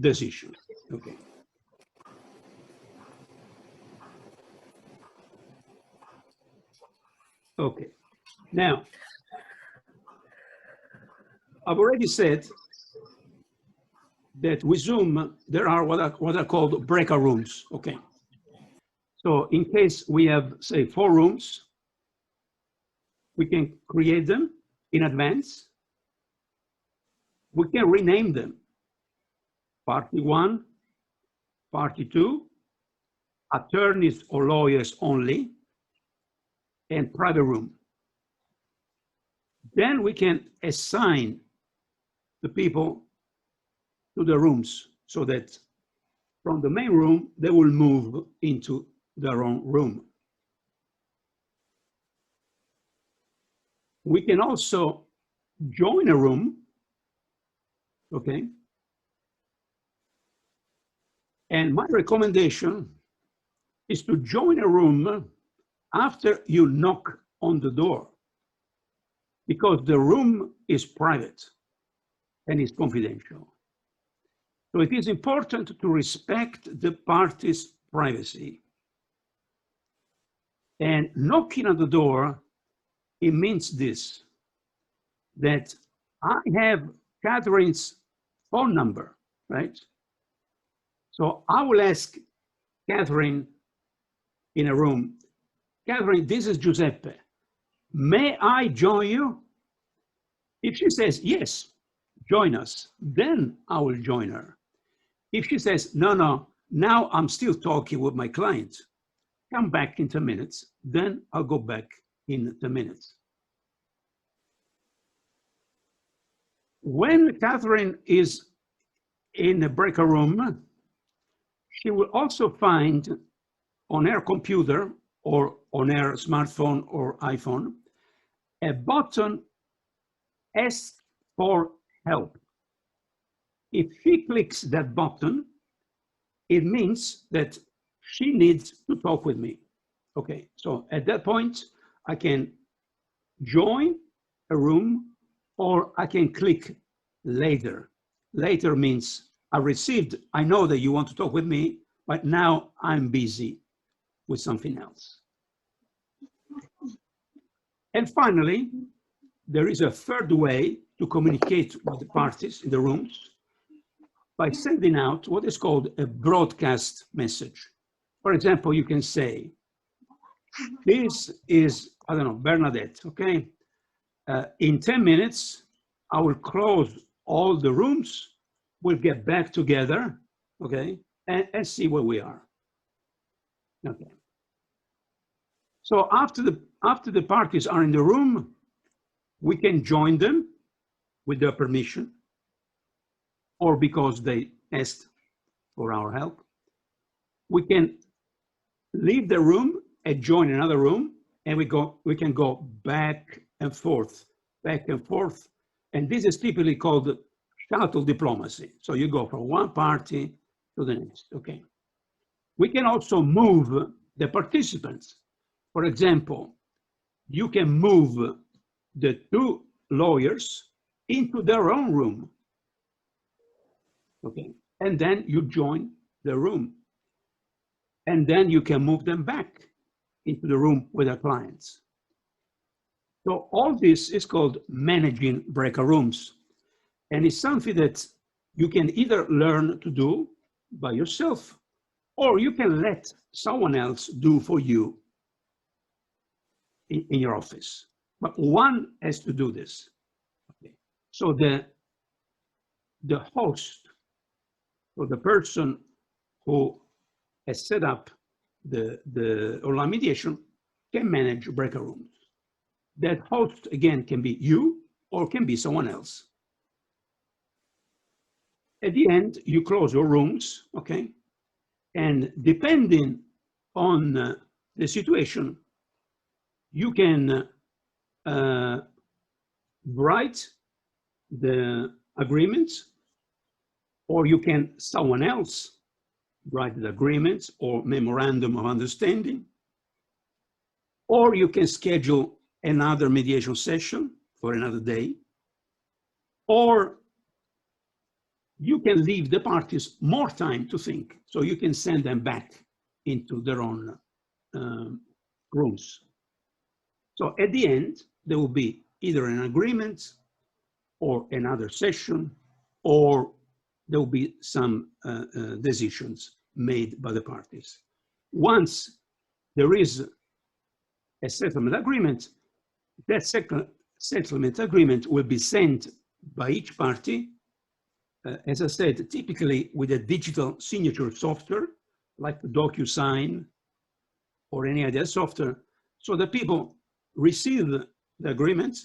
decision. Okay. Okay. Now, I've already said that with Zoom, there are what are called breakout rooms, okay? So in case we have, say, 4 rooms, we can create them in advance. We can rename them. Party 1, Party 2, attorneys or lawyers only, and private room. Then we can assign the people to the rooms so that from the main room, they will move into their own room. We can also join a room, okay? And my recommendation is to join a room after you knock on the door, because the room is private and is confidential. So it is important to respect the party's privacy. And knocking on the door, it means this, that I have Catherine's phone number, right? So I will ask Catherine in a room, Catherine, this is Giuseppe. May I join you? If she says, yes, join us, then I will join her. If she says, no, no, now I'm still talking with my client, come back in 10 minutes, then I'll go back in 10 minutes. When Catherine is in a breakout room, she will also find on her computer or on her smartphone or iPhone a button Ask for Help. If she clicks that button, it means that she needs to talk with me. Okay, so at that point, I can join a room or I can click later. Later means I know that you want to talk with me, but now I'm busy with something else. And finally, there is a third way to communicate with the parties in the rooms by sending out what is called a broadcast message. For example, you can say, this is, I don't know, Bernadette, okay? In 10 minutes, I will close all the rooms, we'll get back together, okay? And see where we are, okay? So after the parties are in the room, we can join them with their permission or because they asked for our help. We can leave the room and join another room, and we can go back and forth. And this is typically called shuttle diplomacy. So you go from one party to the next, okay? We can also move the participants. For example, you can move the two lawyers into their own room, okay? And then you join the room. And then you can move them back into the room with their clients. So all this is called managing breakout rooms. And it's something that you can either learn to do by yourself, or you can let someone else do for you in your office. But one has to do this. Okay. So the host, or the person who has set up the online mediation, can manage breakout rooms. That host, again, can be you or can be someone else. At the end, you close your rooms, okay? And depending on the situation, you can write the agreements, or someone else write the agreements or memorandum of understanding, or you can schedule another mediation session for another day, or you can leave the parties more time to think, so you can send them back into their own rooms. So at the end, there will be either an agreement or another session, or there will be some decisions made by the parties. Once there is a settlement agreement, that settlement agreement will be sent by each party, as I said, typically with a digital signature software, like DocuSign or any other software, so that people receive the agreement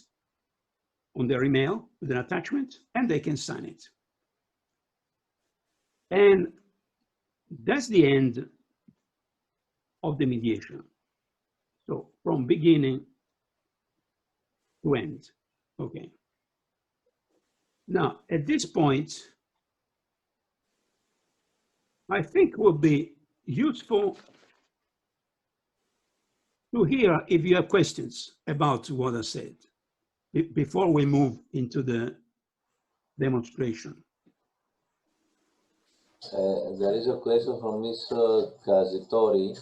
on their email with an attachment, and they can sign it. And that's the end of the mediation. So from beginning to end, okay. Now, at this point, I think it would be useful to hear if you have questions about what I said before we move into the demonstration. There is a question from Ms. Kazitori.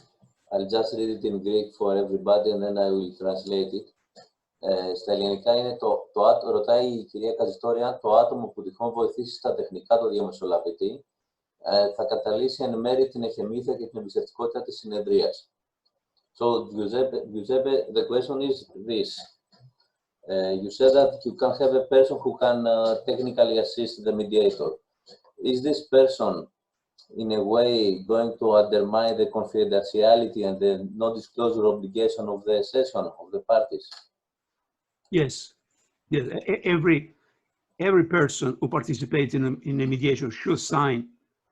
I'll just read it in Greek for everybody and then I will translate it. Στα ελληνικά είναι ρωτάει η κυρία Καζιτόρη αν το άτομο που τυχόν βοηθήσει στα τεχνικά το διαμεσολαβητή θα καταλύσει εν μέρει την εχεμήθεια και την εμπιστευτικότητα της συνεδρίας. So, Giuseppe, the question is this. You said that you can have a person who can technically assist the mediator. Is this person, in a way, going to undermine the confidentiality and the non-disclosure obligation of the session of the parties? Yes. Yes. Every person who participates in a mediation should sign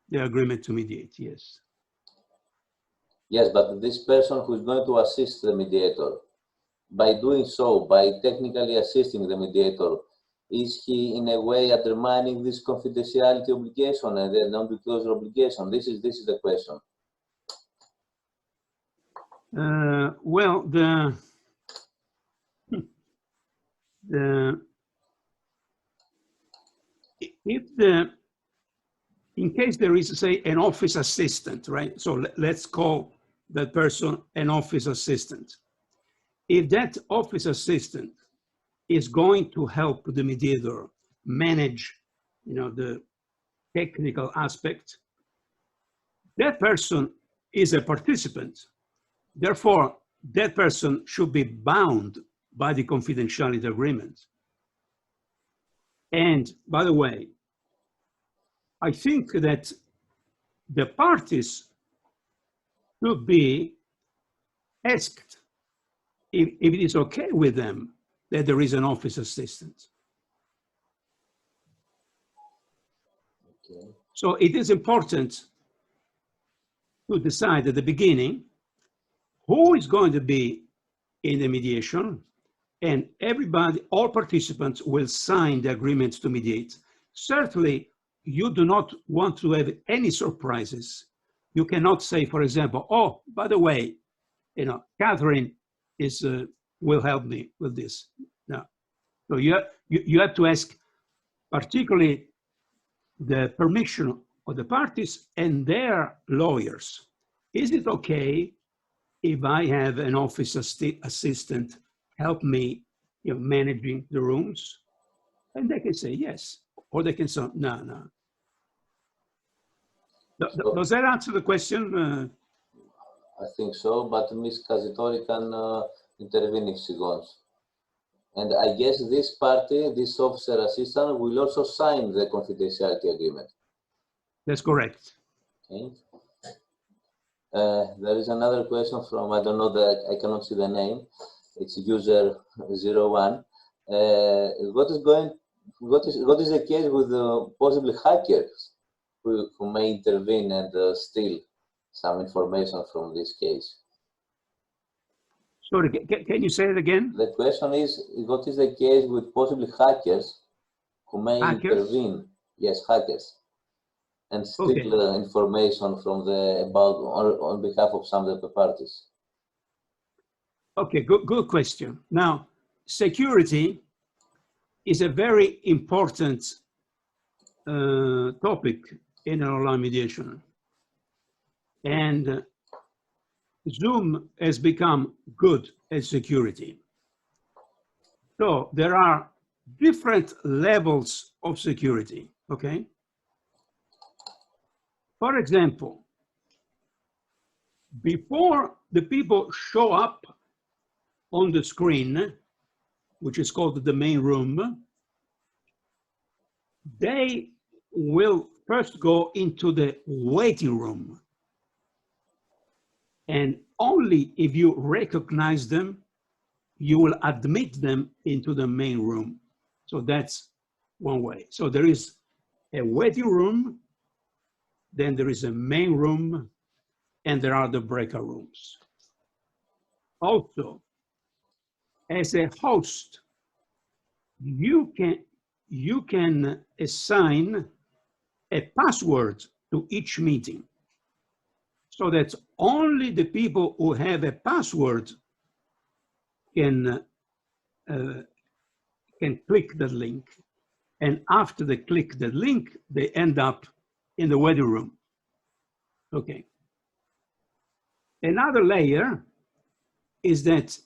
the agreement to mediate. Yes. Yes, but this person who is going to assist the mediator, by doing so, by technically assisting the mediator, is he in a way undermining this confidentiality obligation and the non-disclosure obligation? This is the question. Well, in case there is, say, an office assistant, right? So let's call that person an office assistant. If that office assistant is going to help the mediator manage, the technical aspect, that person is a participant. Therefore, that person should be bound by the confidentiality agreement. And by the way, I think that the parties should be asked if it is okay with them that there is an office assistant. Okay. So it is important to decide at the beginning who is going to be in the mediation, and everybody, all participants will sign the agreement to mediate. Certainly, you do not want to have any surprises. You cannot say, for example, oh, by the way, Catherine will help me with this. No. So you have to ask particularly the permission of the parties and their lawyers. Is it okay if I have an office assistant help me managing the rooms? And they can say yes, or they can say no. Does that answer the question? I think so, but Ms. Kazitori can intervene if she wants. And I guess this party, this officer assistant, will also sign the confidentiality agreement. That's correct. Okay. There is another question from, I don't know, I cannot see the name. It's user 01. What is the case with possibly hackers who may intervene and steal some information from this case? Sorry, can you say it again? The question is, what is the case with possibly hackers who may intervene? Yes, hackers, and steal information from on behalf of some of the parties. Okay, good question. Now, security is a very important topic in an online mediation. And Zoom has become good at security. So there are different levels of security, okay? For example, before the people show up on the screen, which is called the main room, they will first go into the waiting room. And only if you recognize them, you will admit them into the main room. So that's one way. So there is a waiting room, then there is a main room, and there are the breakout rooms. Also, as a host, you can assign a password to each meeting. so that only the people who have a password can click the link. And after they click the link, they end up in the waiting room. Okay. Another layer is that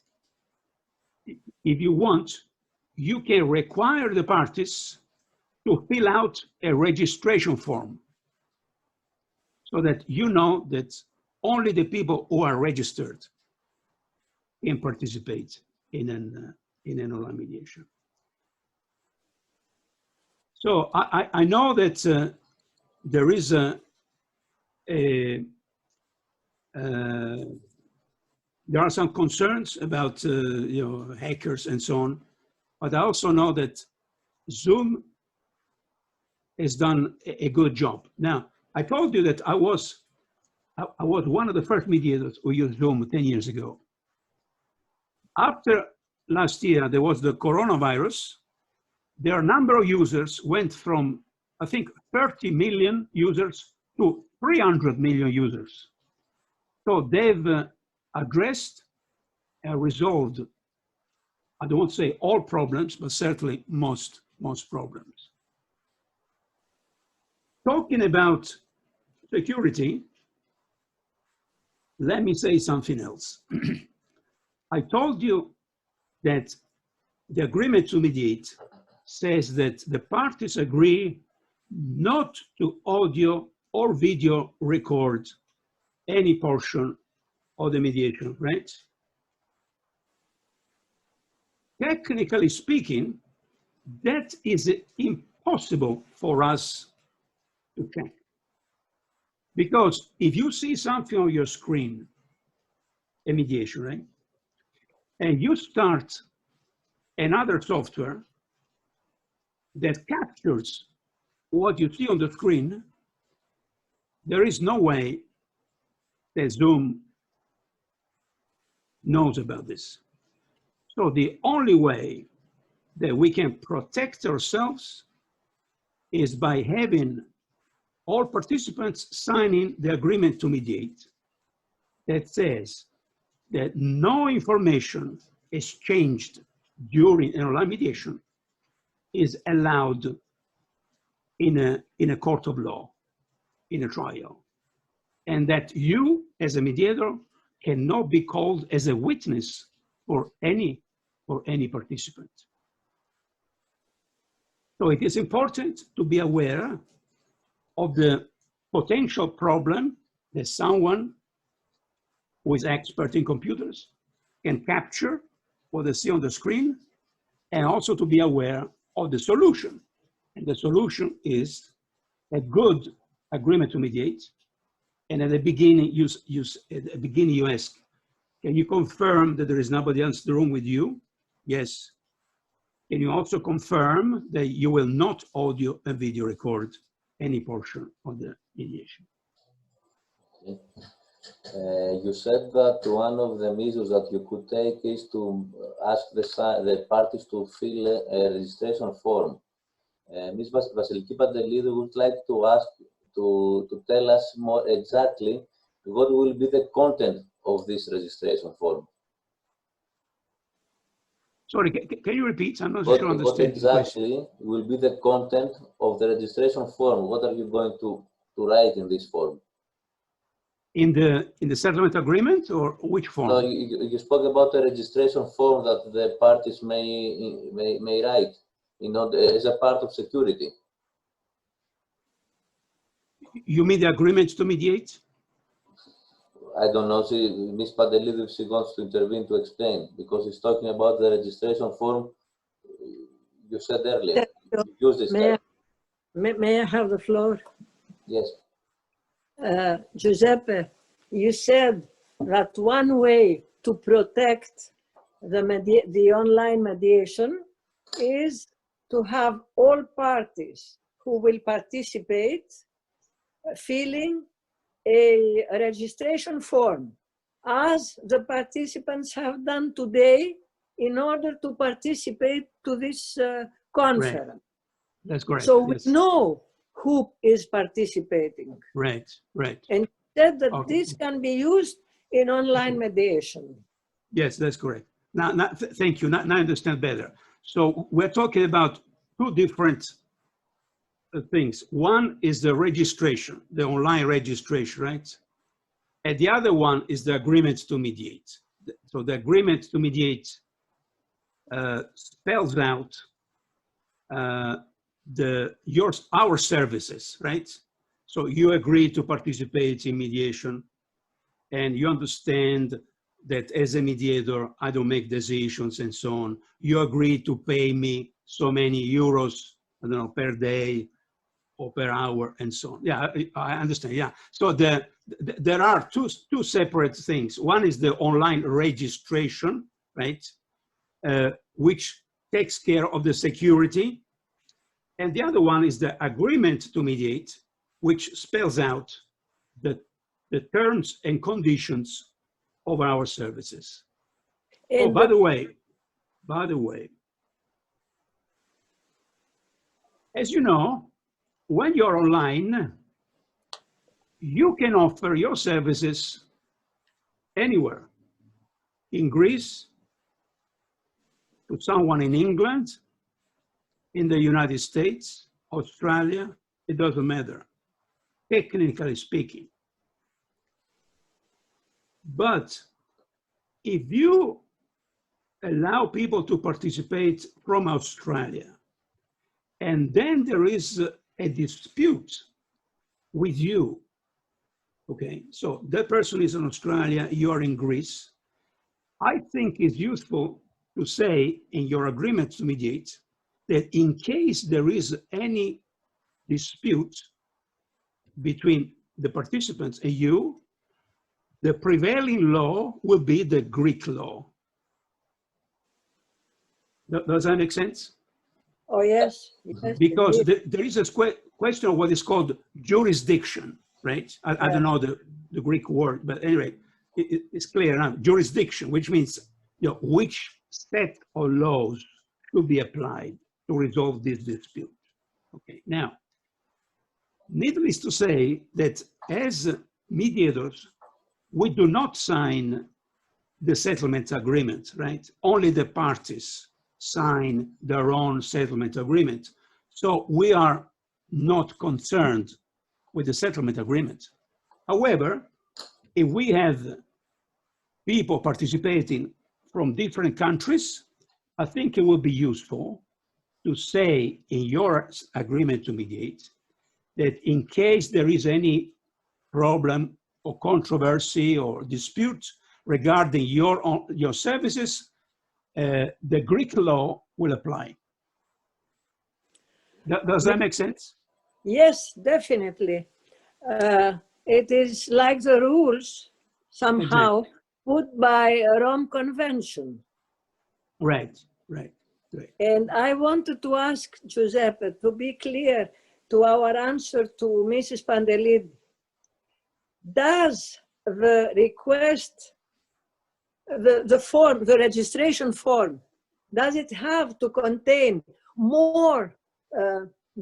if you want, you can require the parties to fill out a registration form so that you know that only the people who are registered can participate in an online mediation. So I know that there is there are some concerns about hackers and so on, but I also know that Zoom has done a good job. Now, I told you that I was one of the first mediators who used Zoom 10 years ago. After last year, there was the coronavirus. Their number of users went from, I think, 30 million users to 300 million users. So they've addressed and resolved, I don't want to say all problems, but certainly most problems. Talking about security, let me say something else. I told you that the agreement to mediate says that the parties agree not to audio or video record any portion of the mediation, right? Technically speaking, that is impossible for us to check. Because if you see something on your screen, a mediation, right? And you start another software that captures what you see on the screen, there is no way that Zoom knows about this. So the only way that we can protect ourselves is by having all participants signing the agreement to mediate that says that no information exchanged during an online mediation is allowed in a court of law, in a trial, and that you, as a mediator, cannot be called as a witness for any participant. So it is important to be aware of the potential problem that someone who is expert in computers can capture what they see on the screen, and also to be aware of the solution. And the solution is a good agreement to mediate. And at the beginning, you ask, can you confirm that there is nobody else in the room with you? Yes. Can you also confirm that you will not audio and video record any portion of the mediation? Okay. You said that one of the measures that you could take is to ask the parties to fill a registration form. Ms. Vasiliki Pantelidou would like to ask to tell us more exactly what will be the content of this registration form. Sorry, can you repeat? I'm not sure I understand. What exactly will be the content of the registration form? What are you going to write in this form? In the settlement agreement, or which form? No, you spoke about a registration form that the parties may write, as a part of security. You mean the agreement to mediate? I don't know, Ms. Pantelidou, if she wants to intervene to explain, because he's talking about the registration form you said earlier. You use this may I have the floor? Yes. Giuseppe, you said that one way to protect the online mediation is to have all parties who will participate filling a registration form, as the participants have done today in order to participate to this conference. Right. That's correct. So yes. we know who is participating. Right, right. And said that Okay. this can be used in online mediation. Yes, that's correct. Now, thank you. Now I understand better. So we're talking about two different things. One is the registration, the online registration, right? And the other one is the agreement to mediate. So the agreement to mediate spells out our services, right? So you agree to participate in mediation, and you understand that as a mediator, I don't make decisions and so on. You agree to pay me so many euros, I don't know, per day or per hour and so on. Yeah, I understand, yeah. So there are two separate things. One is the online registration, right? Which takes care of the security. And the other one is the agreement to mediate, which spells out the terms and conditions of our services. Oh, by the way, as you know, when you're online, you can offer your services anywhere. In Greece, to someone in England, in the United States, Australia, it doesn't matter, technically speaking. But if you allow people to participate from Australia, and then there is a dispute with you, okay, so that person is in Australia, you're in Greece, I think it's useful to say in your agreement to mediate that in case there is any dispute between the participants and you, the prevailing law will be the Greek law. Does that make sense? Oh, yes. Yes, because indeed. there is a question of what is called jurisdiction, right? I don't know the Greek word, but anyway, it's clear now. Jurisdiction, which means, you know, which set of laws should be applied to resolve this dispute. Okay, now, needless to say that as mediators, we do not sign the settlement agreement, right? Only the parties sign their own settlement agreement. So we are not concerned with the settlement agreement. However, if we have people participating from different countries, I think it will be useful to say in your agreement to mediate that in case there is any problem or controversy or dispute regarding your services, the Greek law will apply. Does that make sense? Yes, definitely. It is like the rules somehow put by a Rome Convention. Right. And I wanted to ask Giuseppe to be clear to our answer to Mrs. Pandelidis. Does the request, the form, the registration form, does it have to contain more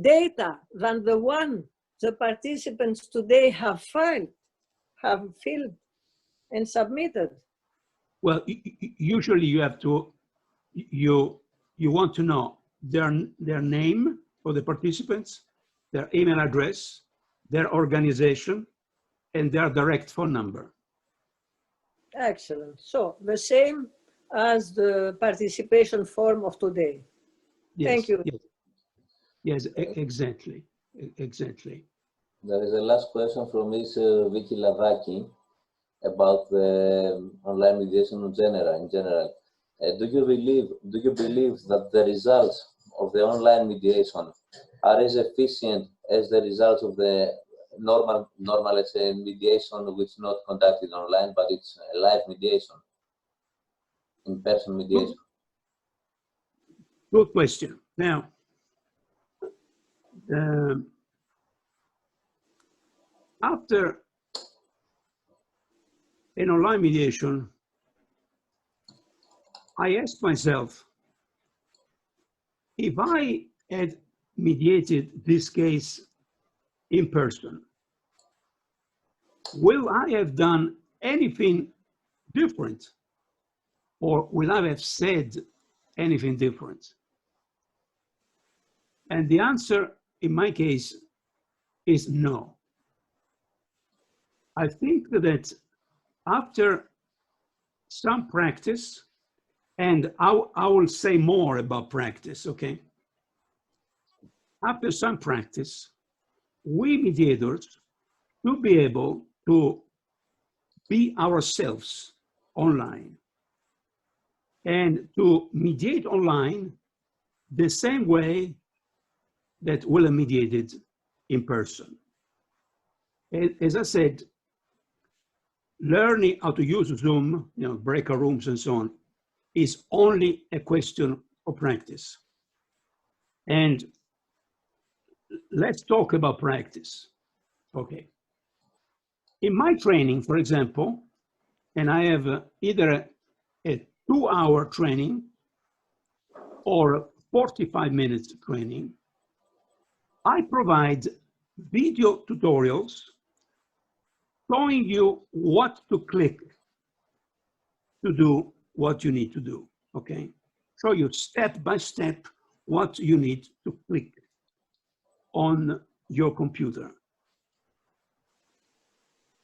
data than the one the participants today have filled and submitted? Well, usually you have to, you want to know their name for the participants, their email address, their organization, and their direct phone number. Excellent. So the same as the participation form of today. Yes, Thank you. Yes, exactly. There is a last question from Ms. Vicky Lavaki about the online mediation in general. Do you believe that the results of the online mediation are as efficient as the results of the normal let's say, mediation which is not conducted online, but it's a live mediation, in-person mediation? Good question. Now, after an online mediation, I asked myself, if I had mediated this case in person, will I have done anything different? Or will I have said anything different? And the answer in my case is no. I think that after some practice, and I will say more about practice, okay? After some practice, we mediators will be able to be ourselves online and to mediate online the same way that we'll mediated in person. As I said, learning how to use Zoom, breakout rooms and so on, is only a question of practice. And let's talk about practice. Okay. In my training, for example, and I have either a 2-hour training or 45 minutes training, I provide video tutorials showing you what to click to do what you need to do, okay? Show you step by step what you need to click on your computer.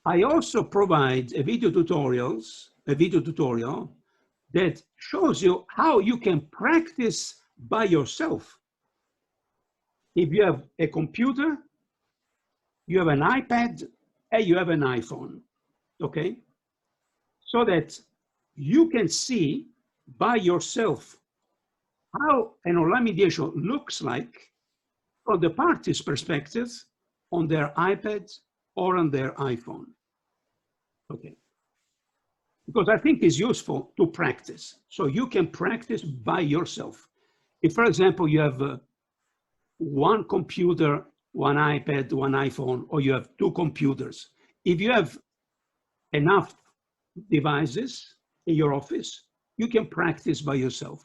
I also provide a video tutorial that shows you how you can practice by yourself. If you have a computer, you have an iPad, and you have an iPhone, okay? So that you can see by yourself how an online mediation looks like from the party's perspective on their iPad or on their iPhone, okay? Because I think it's useful to practice. So you can practice by yourself. If, for example, you have one computer, one iPad, one iPhone, or you have 2 computers, if you have enough devices in your office, you can practice by yourself.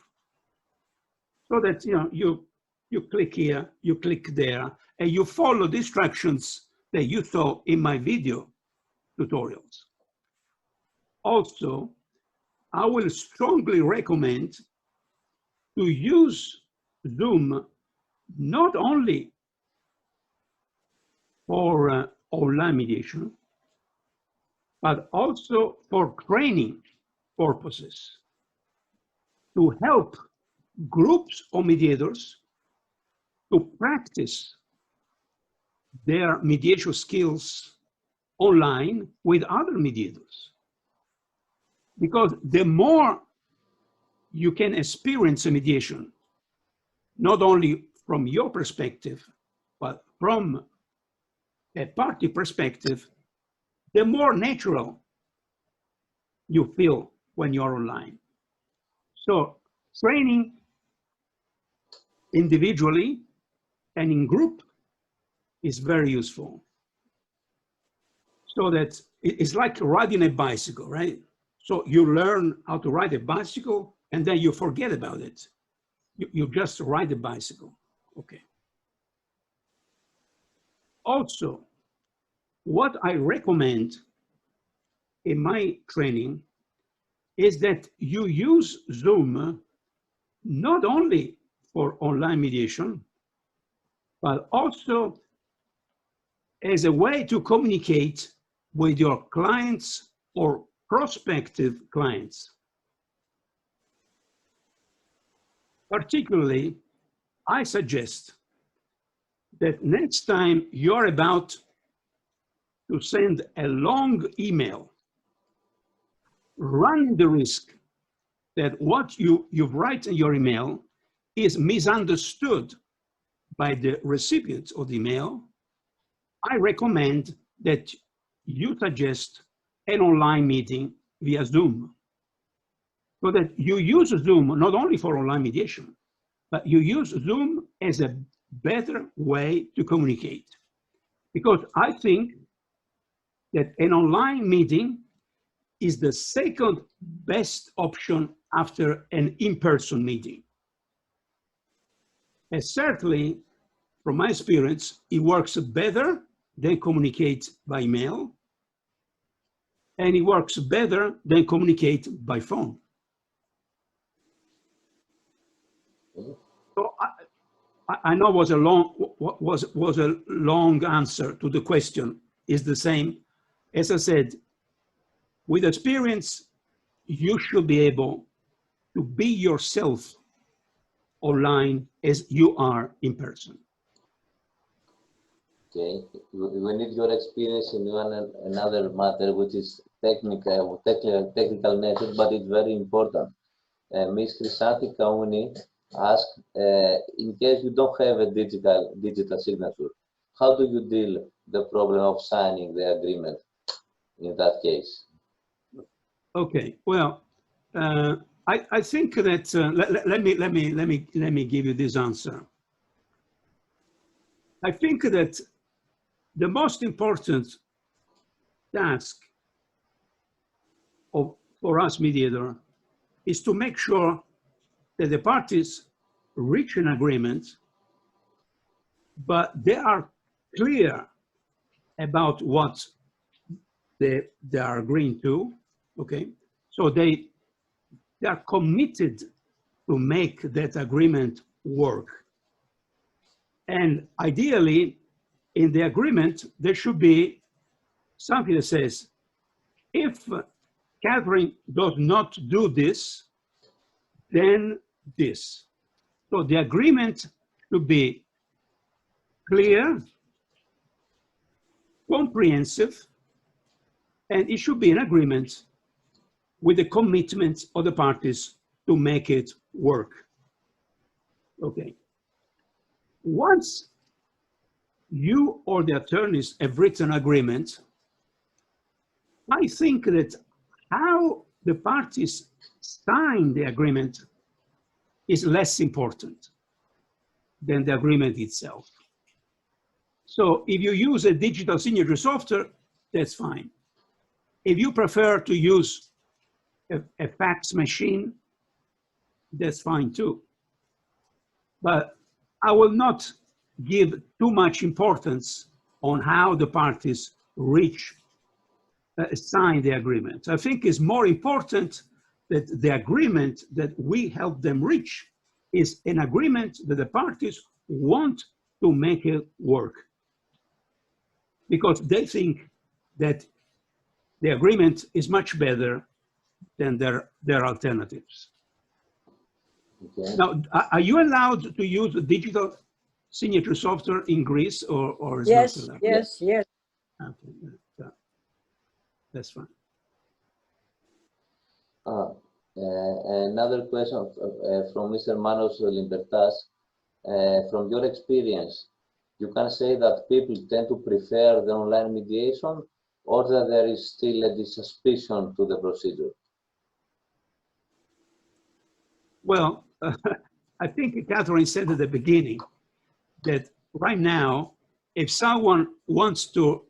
So that you click here, you click there, and you follow the instructions that you saw in my video tutorials. Also, I will strongly recommend to use Zoom not only for online mediation, but also for training purposes, to help groups of mediators to practice their mediation skills online with other mediators. Because the more you can experience a mediation, not only from your perspective, but from a party perspective, the more natural you feel when you're online. So training individually and in group is very useful. So that it's like riding a bicycle, right? So you learn how to ride a bicycle and then you forget about it. You just ride a bicycle, okay. Also, what I recommend in my training is that you use Zoom not only for online mediation, but also as a way to communicate with your clients or prospective clients. Particularly, I suggest that next time you're about to send a long email, run the risk that what you write in your email is misunderstood by the recipient of the email. I recommend that you suggest an online meeting via Zoom, so that you use Zoom not only for online mediation, but you use Zoom as a better way to communicate. Because I think that an online meeting is the second best option after an in-person meeting. And certainly, from my experience, it works better than communicate by email. and it works better than communicate by phone. So I know was a long answer to the question. Is the same. As I said, with experience, you should be able to be yourself online as you are in person. Okay, we need your experience in another matter, which is technical nature, but it's very important. Ms. Chrysanthi Kauni asked, in case you don't have a digital signature, how do you deal the problem of signing the agreement in that case? Okay, well, I think that let me give you this answer. I think that the most important task for us mediator is to make sure that the parties reach an agreement, but they are clear about what they are agreeing to, okay? So they are committed to make that agreement work. And ideally, in the agreement, there should be something that says, if Catherine does not do this, then this. So the agreement should be clear, comprehensive, and it should be an agreement with the commitment of the parties to make it work. Okay. Once you or the attorneys have written agreement, I think that how the parties sign the agreement is less important than the agreement itself. So if you use a digital signature software, that's fine. If you prefer to use a fax machine, that's fine too. But I will not give too much importance on how the parties sign the agreement. I think it's more important that the agreement that we help them reach is an agreement that the parties want to make it work, because they think that the agreement is much better than their alternatives. Okay. Now, are you allowed to use digital signature software in Greece, or is yes, not allowed? Yes, yes. Okay, that's fine. Another question from Mr. Manos Limbertas. From your experience, you can say that people tend to prefer the online mediation, or that there is still a suspicion to the procedure? Well, I think Catherine said at the beginning that right now, if someone wants to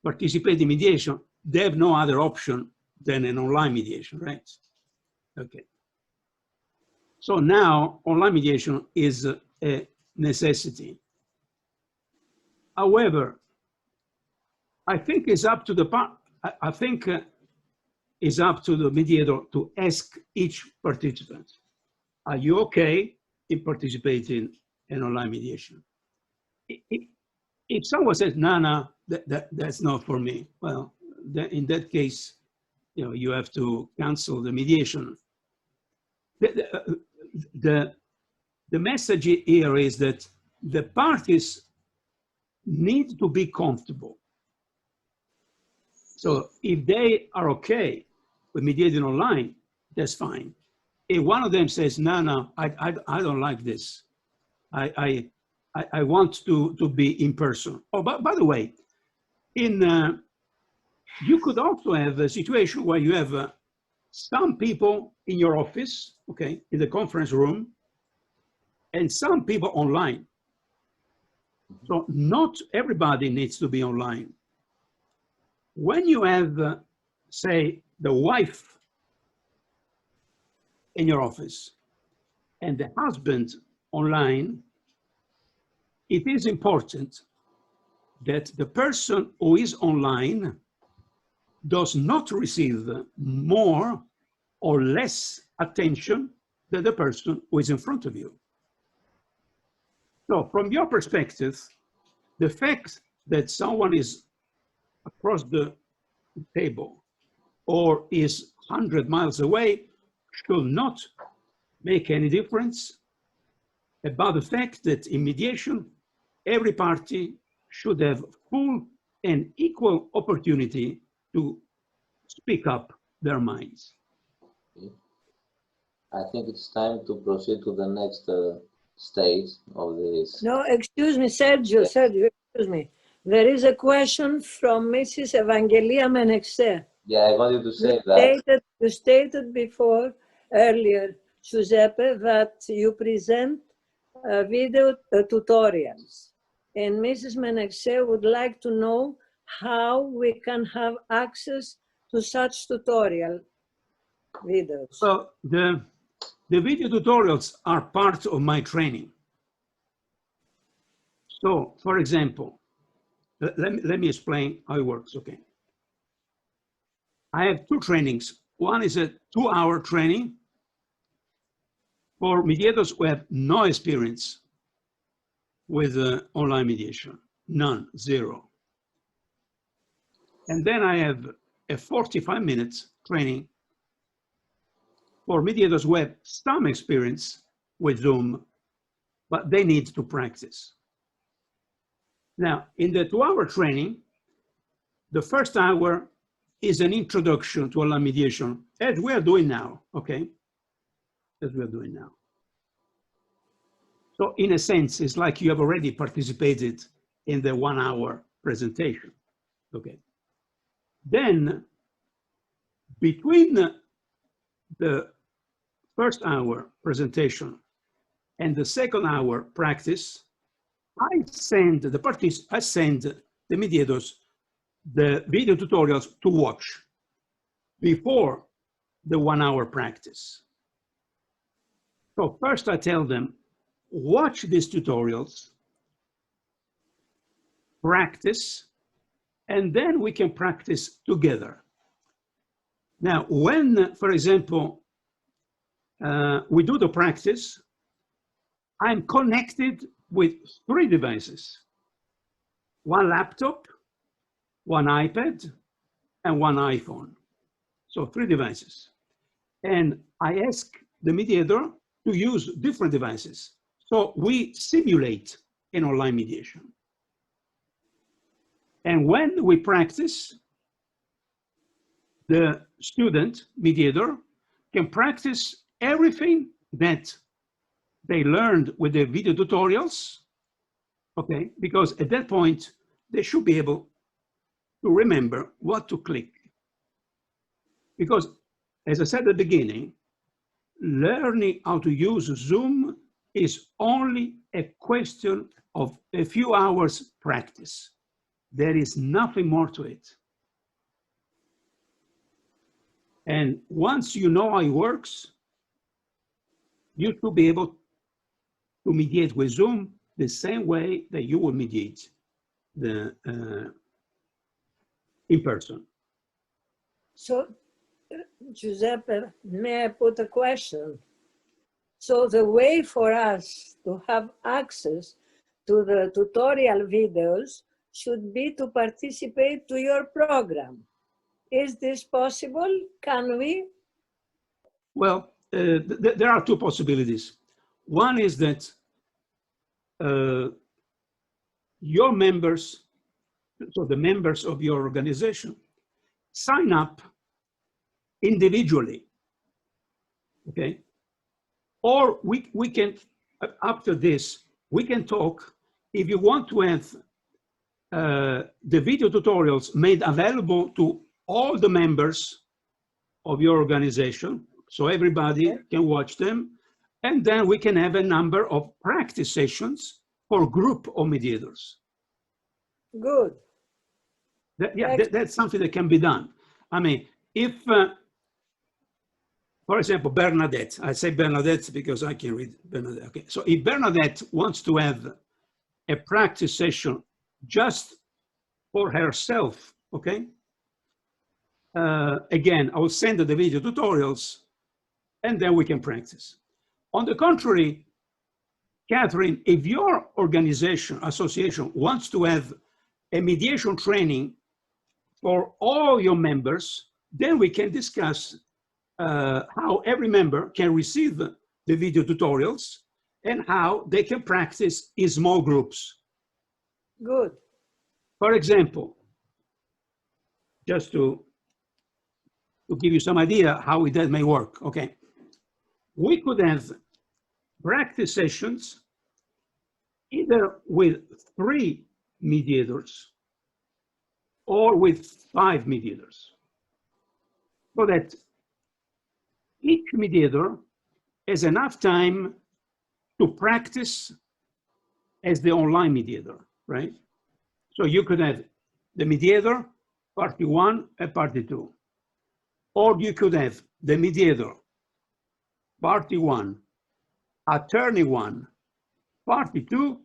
participate in mediation, they have no other option than an online mediation, right? Okay. So now online mediation is a necessity. However, I think it's up to the it's up to the mediator to ask each participant, are you okay in participating in online mediation? If someone says, no, that's not for me, well, in that case, you have to cancel the mediation. The message here is that the parties need to be comfortable. So if they are okay with mediating online, that's fine. If one of them says, no, I don't like this, I want to be in person. Oh, by the way, you could also have a situation where you have some people in your office, okay, in the conference room, and some people online. So not everybody needs to be online. When you have, say, the wife in your office and the husband online, it is important that the person who is online does not receive more or less attention than the person who is in front of you. So from your perspective, the fact that someone is across the table or is 100 miles away should not make any difference about the fact that in mediation, every party should have full and equal opportunity to speak up their minds. I think it's time to proceed to the next stage of this. No, excuse me, Sergio, Yes. Sergio, excuse me. There is a question from Mrs. Evangelia Menexer. Yeah, I wanted to say that. You stated before, earlier, Giuseppe, that you present video tutorials. And Mrs. Menexer would like to know how we can have access to such tutorial videos. So the video tutorials are part of my training. So, for example, let me explain how it works, okay? I have two trainings. One is a 2-hour training for mediators who have no experience with online mediation, none, zero. And then I have a 45-minute training for mediators who have some experience with Zoom, but they need to practice. Now, in the 2-hour training, the first hour is an introduction to online mediation, as we are doing now, okay? As we are doing now. So in a sense, it's like you have already participated in the 1-hour presentation, okay? Then, between the first hour presentation and the second hour practice, I send the mediators the video tutorials to watch before the 1-hour practice. So first I tell them, watch these tutorials, practice, and then we can practice together. Now, when, for example, we do the practice, I'm connected with 3 devices, 1 laptop, 1 iPad, and 1 iPhone. So 3 devices. And I ask the mediator to use different devices. So we simulate an online mediation. And when we practice, the student mediator can practice everything that they learned with the video tutorials, okay? Because at that point, they should be able to remember what to click. Because, as I said at the beginning, learning how to use Zoom is only a question of a few hours practice. There is nothing more to it. And once you know how it works, you should be able to mediate with Zoom the same way that you will mediate the in person. So, Giuseppe, may I put a question? So the way for us to have access to the tutorial videos should be to participate to your program. Is this possible? Can we? Well, there are 2 possibilities. One is that your members, so the members of your organization, sign up individually, okay? Or we can, after this, we can talk. If you want to have the video tutorials made available to all the members of your organization, so everybody can watch them, and then we can have a number of practice sessions for group of mediators. Good. That's something that can be done. I mean, if, for example, Bernadette, I say Bernadette because I can read Bernadette. Okay, so if Bernadette wants to have a practice session just for herself, okay, again, I will send the video tutorials and then we can practice. On the contrary, Catherine, if your organization, association wants to have a mediation training for all your members, then we can discuss how every member can receive the video tutorials and how they can practice in small groups. Good. For example, just to give you some idea how that may work, okay? We could have practice sessions either with 3 mediators or with 5 mediators, so that each mediator has enough time to practice as the online mediator, right? So you could have the mediator, party 1 and party 2. Or you could have the mediator, party 1, attorney 1, party 2,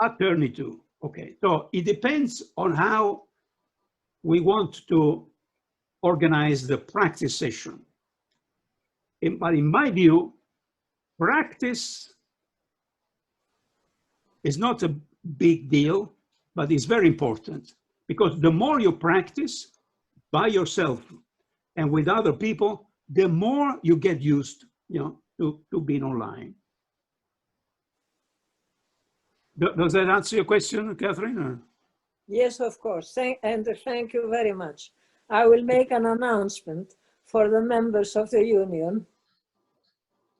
attorney 2. Okay, so it depends on how we want to organize the practice session. But in my view, practice is not a big deal, but it's very important, because the more you practice by yourself and with other people, the more you get used, to being online. Does that answer your question, Catherine? Or? Yes, of course. Thank you very much. I will make an announcement for the members of the union.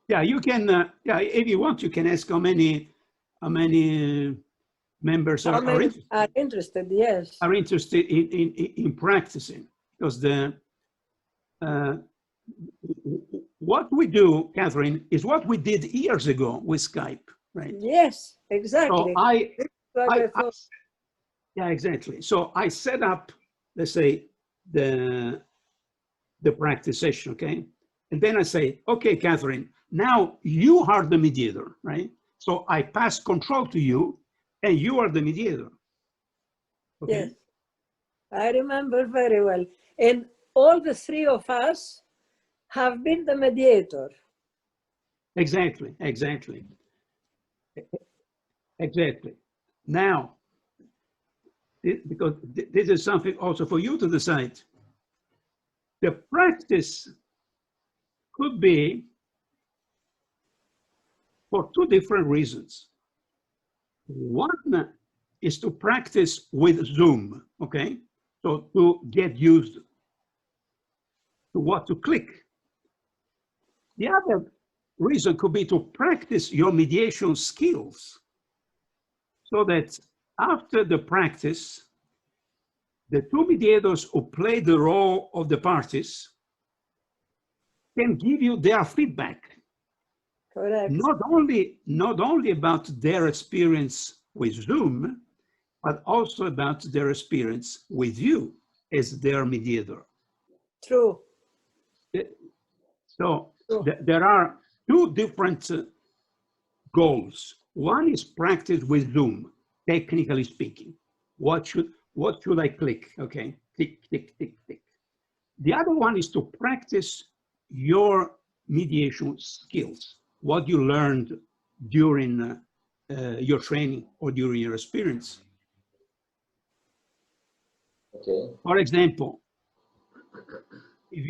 Yeah, you can. Yeah, if you want, you can ask how many members are interested. Yes. Are interested in practicing, because what we do, Catherine, is what we did years ago with Skype, right? Yes, exactly. So yeah, exactly. So I set up, let's say, the practice session, okay? And then I say, okay, Catherine, now you are the mediator, right? So I pass control to you, and you are the mediator. Okay? Yes, I remember very well. And all the 3 of us have been the mediator. Exactly. Now, because this is something also for you to decide. The practice could be for 2 different reasons. One is to practice with Zoom, okay? So to get used to what to click. The other reason could be to practice your mediation skills, so that after the practice, the 2 mediators who play the role of the parties can give you their feedback. Correct. Not only about their experience with Zoom, but also about their experience with you as their mediator. True. So there are 2 different goals. One is practice with Zoom, technically speaking. What should I click? Okay, click. The other one is to practice your mediation skills, what you learned during your training or during your experience. Okay. For example, if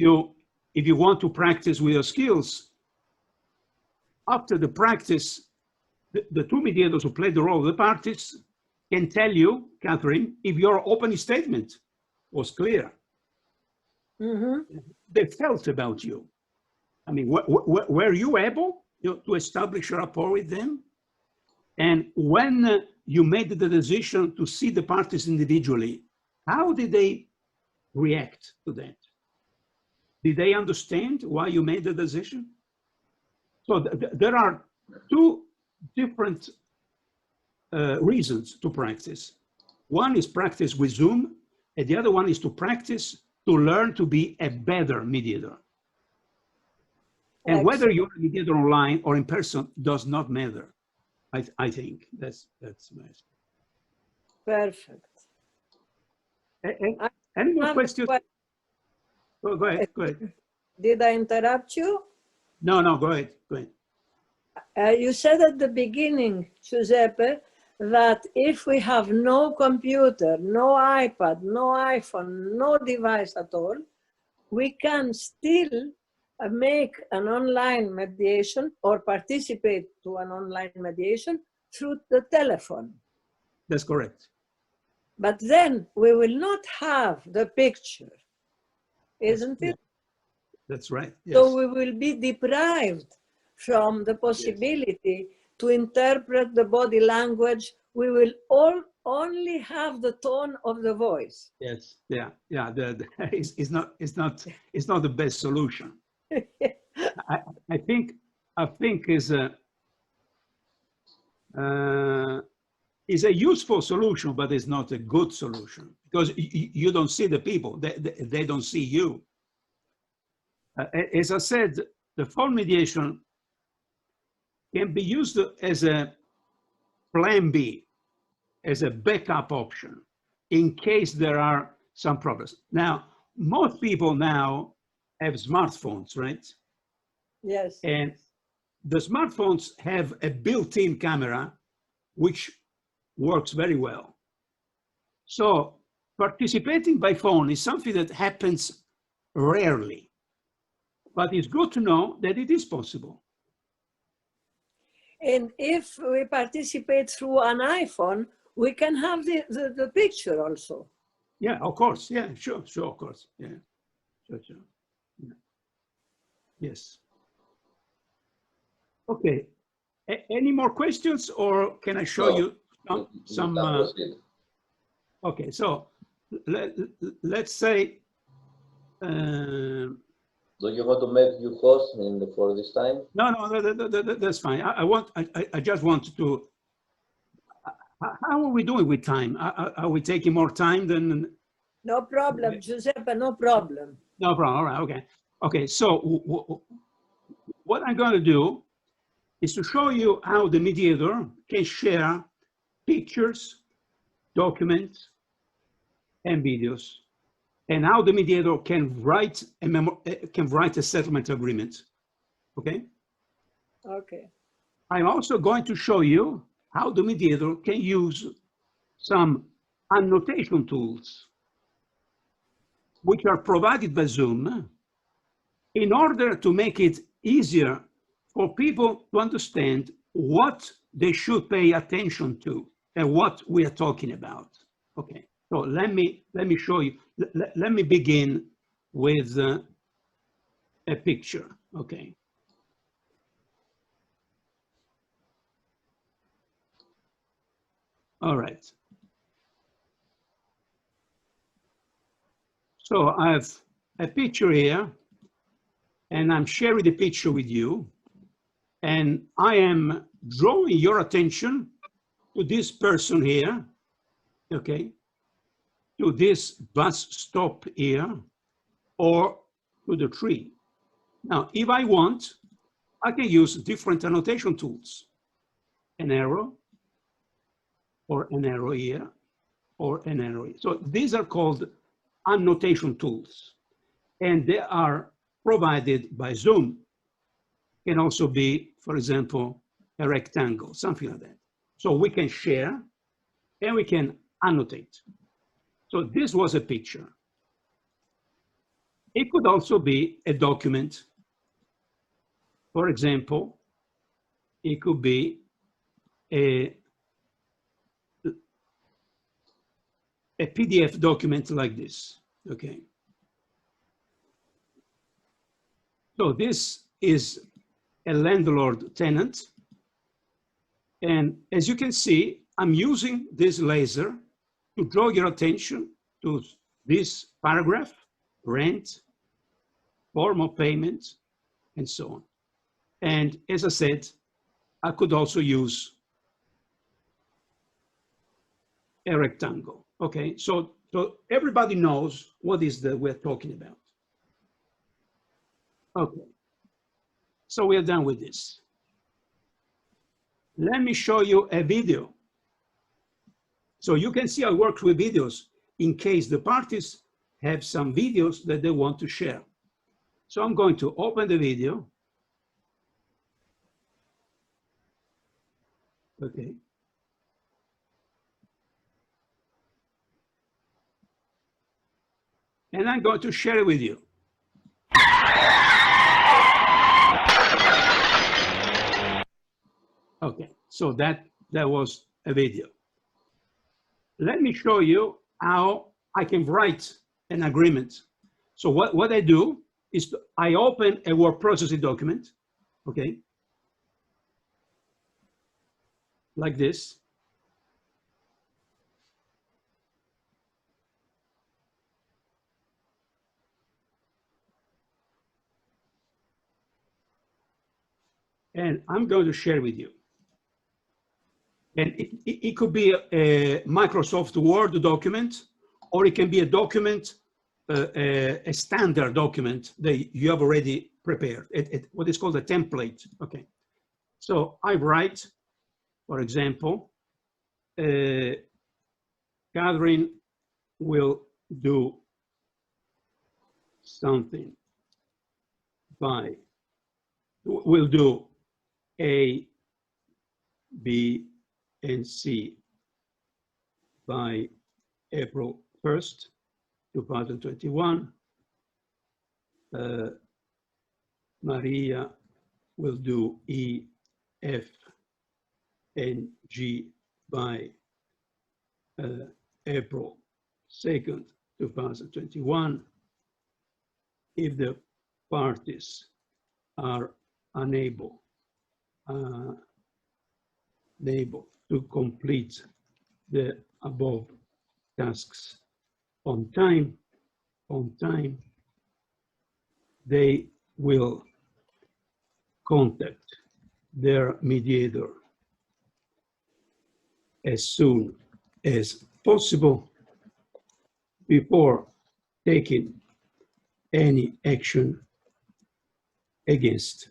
you want to practice with your skills, after the practice, the 2 mediators who play the role of the parties can tell you, Catherine, if your opening statement was clear. Mm-hmm. They felt about you. I mean, were you able to establish a rapport with them? And when you made the decision to see the parties individually, how did they react to that? Did they understand why you made the decision? So there are 2 different reasons to practice. One is practice with Zoom, and the other one is to practice to learn to be a better mediator. And whether you're a mediator online or in person does not matter. I think that's nice. Perfect. Any more questions? Go ahead, go ahead. Did I interrupt you? No, no, go ahead, go ahead. You said at the beginning, Giuseppe, that if we have no computer, no iPad, no iPhone, no device at all, we can still make an online mediation or participate to an online mediation through the telephone. That's correct. But then we will not have the picture, isn't it? That's right. Yes. So we will be deprived from the possibility to interpret the body language. We will only have the tone of the voice. Yes. Yeah. Yeah. It's not the best solution. I think is a useful solution, but it's not a good solution because you don't see the people. They don't see you. As I said, the phone mediation can be used as a plan B, as a backup option in case there are some problems. Now, most people now have smartphones, right? Yes. And the smartphones have a built-in camera, which works very well. So participating by phone is something that happens rarely, but it's good to know that it is possible. And if we participate through an iPhone, we can have the picture also. Yeah, of course. Yeah, sure, of course. Yeah, sure. Yeah. Yes. Okay. Any more questions, or can I show you some? Okay, so let's say. Do you want to make your host for this time? No, that's fine. I just want to. How are we doing with time? Are we taking more time than? No problem, Giuseppe. No problem. No problem. All right. Okay. Okay. So what I'm going to do is to show you how the mediator can share pictures, documents, and videos, and how the mediator can write a settlement agreement. Okay. Okay. I'm also going to show you how the mediator can use some annotation tools, which are provided by Zoom, in order to make it easier for people to understand what they should pay attention to and what we are talking about. Okay, so let me show you. Let me begin with a picture. Okay. All right. So I have a picture here, and I'm sharing the picture with you. And I am drawing your attention to this person here, okay, to this bus stop here, or to the tree. Now, if I want, I can use different annotation tools. An arrow, or an arrow here, or an arrow here. So these are called annotation tools, and they are provided by Zoom. Can also be, for example, a rectangle, something like that. So we can share and we can annotate. So this was a picture. It could also be a document. For example, it could be a PDF document like this, okay? So this is a landlord-tenant. And as you can see, I'm using this laser to draw your attention to this paragraph, rent, form of payment, and so on. And as I said, I could also use a rectangle. Okay, so everybody knows what is we're talking about. Okay, so we are done with this. Let me show you a video. So you can see I work with videos in case the parties have some videos that they want to share. So I'm going to open the video. Okay. And I'm going to share it with you. Okay, so that was a video. Let me show you how I can write an agreement. So what I do is I open a word processing document, okay, like this. And I'm going to share with you. And it could be a Microsoft Word document, or it can be a document, a standard document that you have already prepared, what is called a template. Okay. So I write, for example, Catherine will do something will do A, B, and C by April 1st, 2021. Maria will do E, F, and G by April 2nd, 2021. If the parties are unable to complete the above tasks on time, they will contact their mediator as soon as possible before taking any action against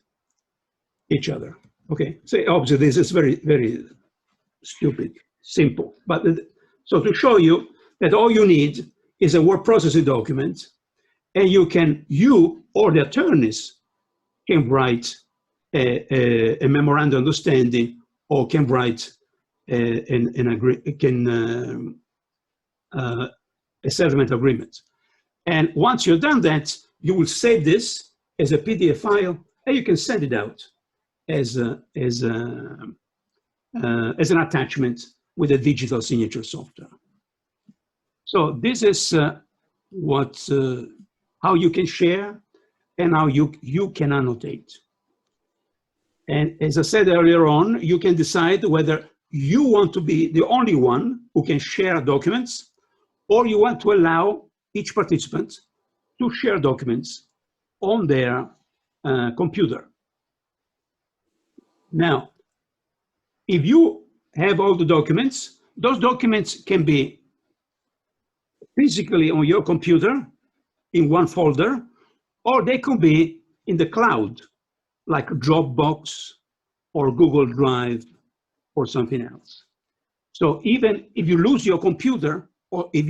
each other. Okay, so obviously this is very, very stupid, simple. But so to show you that all you need is a word processing document, and you or the attorneys can write a memorandum of understanding, or can write a settlement agreement. And once you've done that, you will save this as a PDF file, and you can send it out as an attachment with a digital signature software. So this is how you can share and how you can annotate. And as I said earlier on, you can decide whether you want to be the only one who can share documents, or you want to allow each participant to share documents on their computer. Now, if you have all the documents, those documents can be physically on your computer in one folder, or they could be in the cloud, like Dropbox or Google Drive or something else. So even if you lose your computer, or if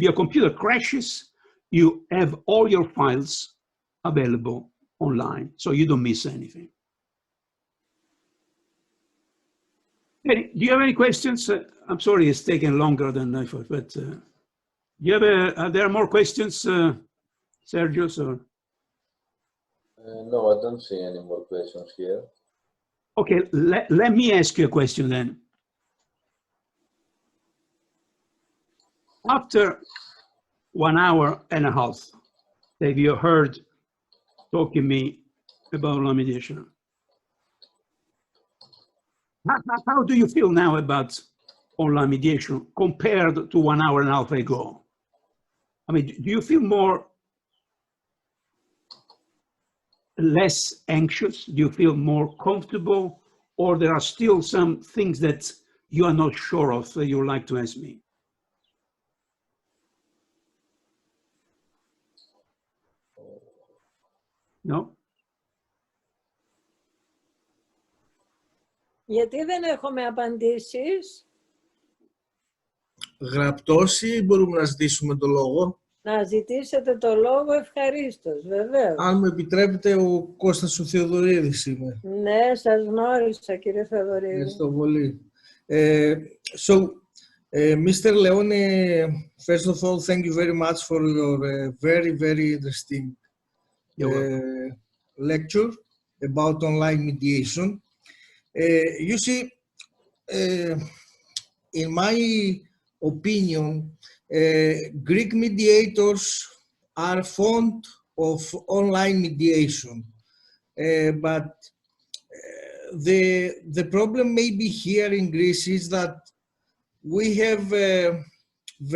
your computer crashes, you have all your files available online, so you don't miss anything. Do you have any questions? I'm sorry it's taken longer than I thought, but are there more questions, Sergio? Or? No, I don't see any more questions here. Okay, let me ask you a question then. After 1 hour and a half that you heard talking to me about mediation, how do you feel now about online mediation compared to 1 hour and a half ago? I mean, do you feel less anxious? Do you feel more comfortable? Or there are still some things that you are not sure of that you would like to ask me? No? Γιατί δεν έχουμε απαντήσεις? Γραπτός ή μπορούμε να ζητήσουμε το λόγο? Να ζητήσετε το λόγο ευχαρίστως, βεβαίως. Αν μου επιτρέπετε, ο Κώστας ο Θεοδωρίδης είμαι. Ναι, σας γνώρισα, κύριε Θεοδωρίδη. Ευχαριστώ πολύ. Mr. Leone, first of all, thank you very much for your very, very interesting lecture about online mediation. You see, in my opinion, Greek mediators are fond of online mediation, but the problem maybe here in Greece is that we have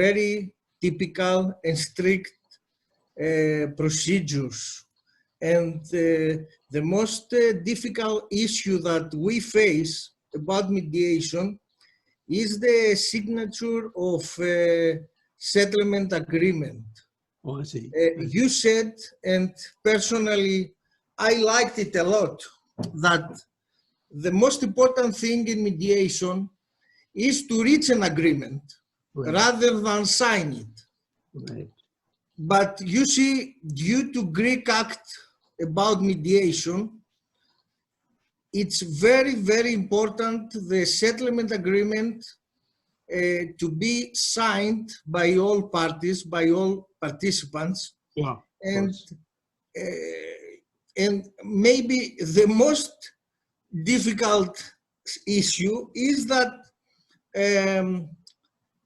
very typical and strict procedures, and the most difficult issue that we face about mediation is the signature of settlement agreement. Oh, I see. You said, and personally I liked it a lot, that the most important thing in mediation is to reach an agreement rather than sign it. Right. But you see, due to Greek Act about mediation, it's very, very important the settlement agreement to be signed by all parties, by all participants. Yeah, And maybe the most difficult issue is that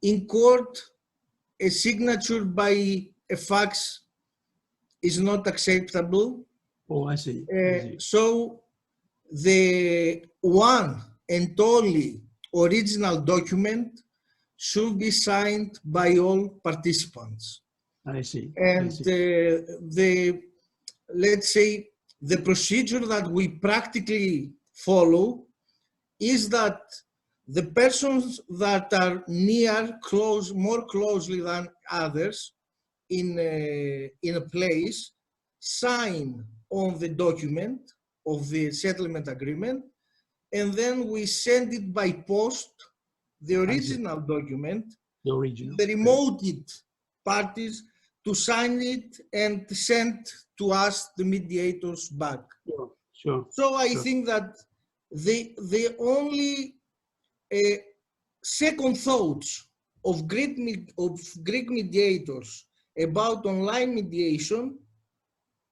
in court, a signature by a fax is not acceptable. Oh, I see. So the one and only original document should be signed by all participants. I see. And let's say, the procedure that we practically follow is that the persons that are more closely than others in a place sign on the document of the settlement agreement, and then we send it by post, the original document, the remoted parties to sign it and send to us, the mediators, back. Sure. So I think that the only second thoughts of Greek mediators about online mediation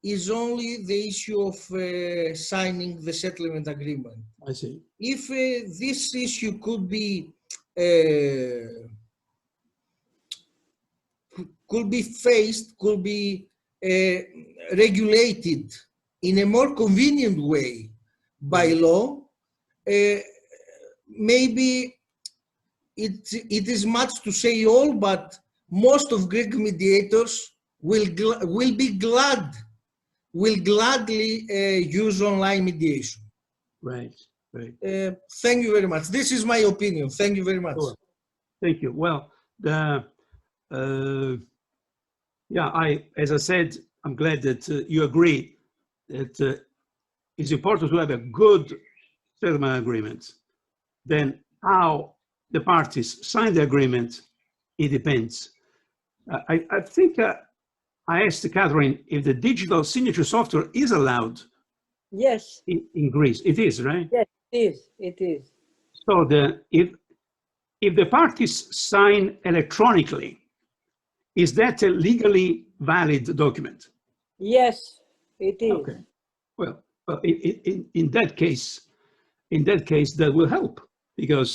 is only the issue of signing the settlement agreement. I see. If this issue could be regulated in a more convenient way by law, maybe it is much to say all, but most of Greek mediators will gladly use online mediation. Right, right. Thank you very much. This is my opinion. Thank you very much. Sure. Thank you. Well, as I said, I'm glad that you agree that it's important to have a good settlement agreement. Then how the parties sign the agreement, it depends. I think I asked Catherine if the digital signature software is allowed. Yes. In Greece. It is, right? Yes, it is. It is. So if the parties sign electronically, is that a legally valid document? Yes, it is. Okay. Well, in that case, that will help, because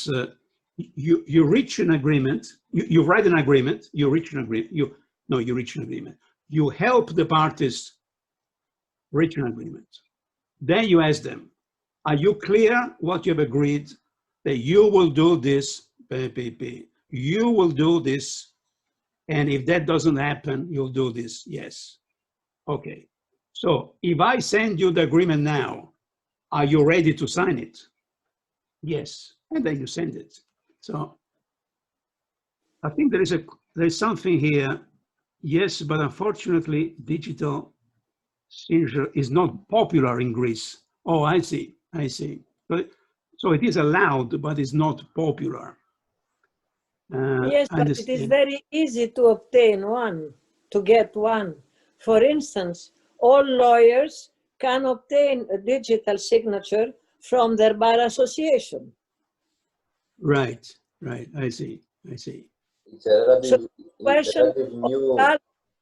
you reach an agreement, you write an agreement, you reach an agreement, you reach an agreement. You help the parties reach an agreement. Then you ask them, are you clear what you have agreed? That you will do this, you will do this, and if that doesn't happen, you'll do this. Yes. Okay. So if I send you the agreement now, are you ready to sign it? Yes. And then you send it. So I think there's something here. Yes, but unfortunately, digital signature is not popular in Greece. Oh, I see. So it is allowed, but it's not popular. Yes, but it is very easy to obtain one, to get one. For instance, all lawyers can obtain a digital signature from their bar association. Right, right. I see. I see. It's a relative, Question relative new.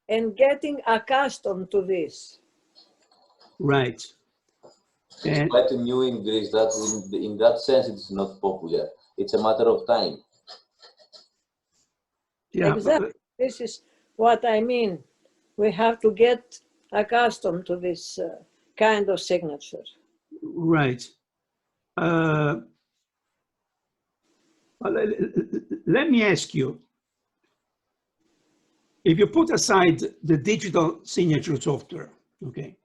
and getting accustomed to this. Right. It's And quite new in Greece. That in that sense, it is not popular. It's a matter of time. yeah, Exactly. This is what I mean. We have to get accustomed to this kind of signature. right. Let me ask you, if you put aside the digital signature software, okay,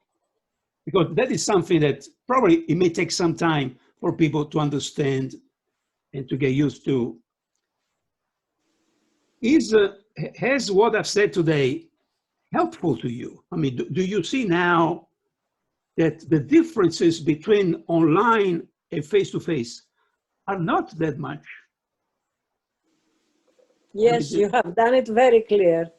because that is something that probably it may take some time for people to understand and to get used to. Has what I've said today helpful to you? I mean, do you see now that the differences between online and face-to-face are not that much? Yes, you have done it very clear.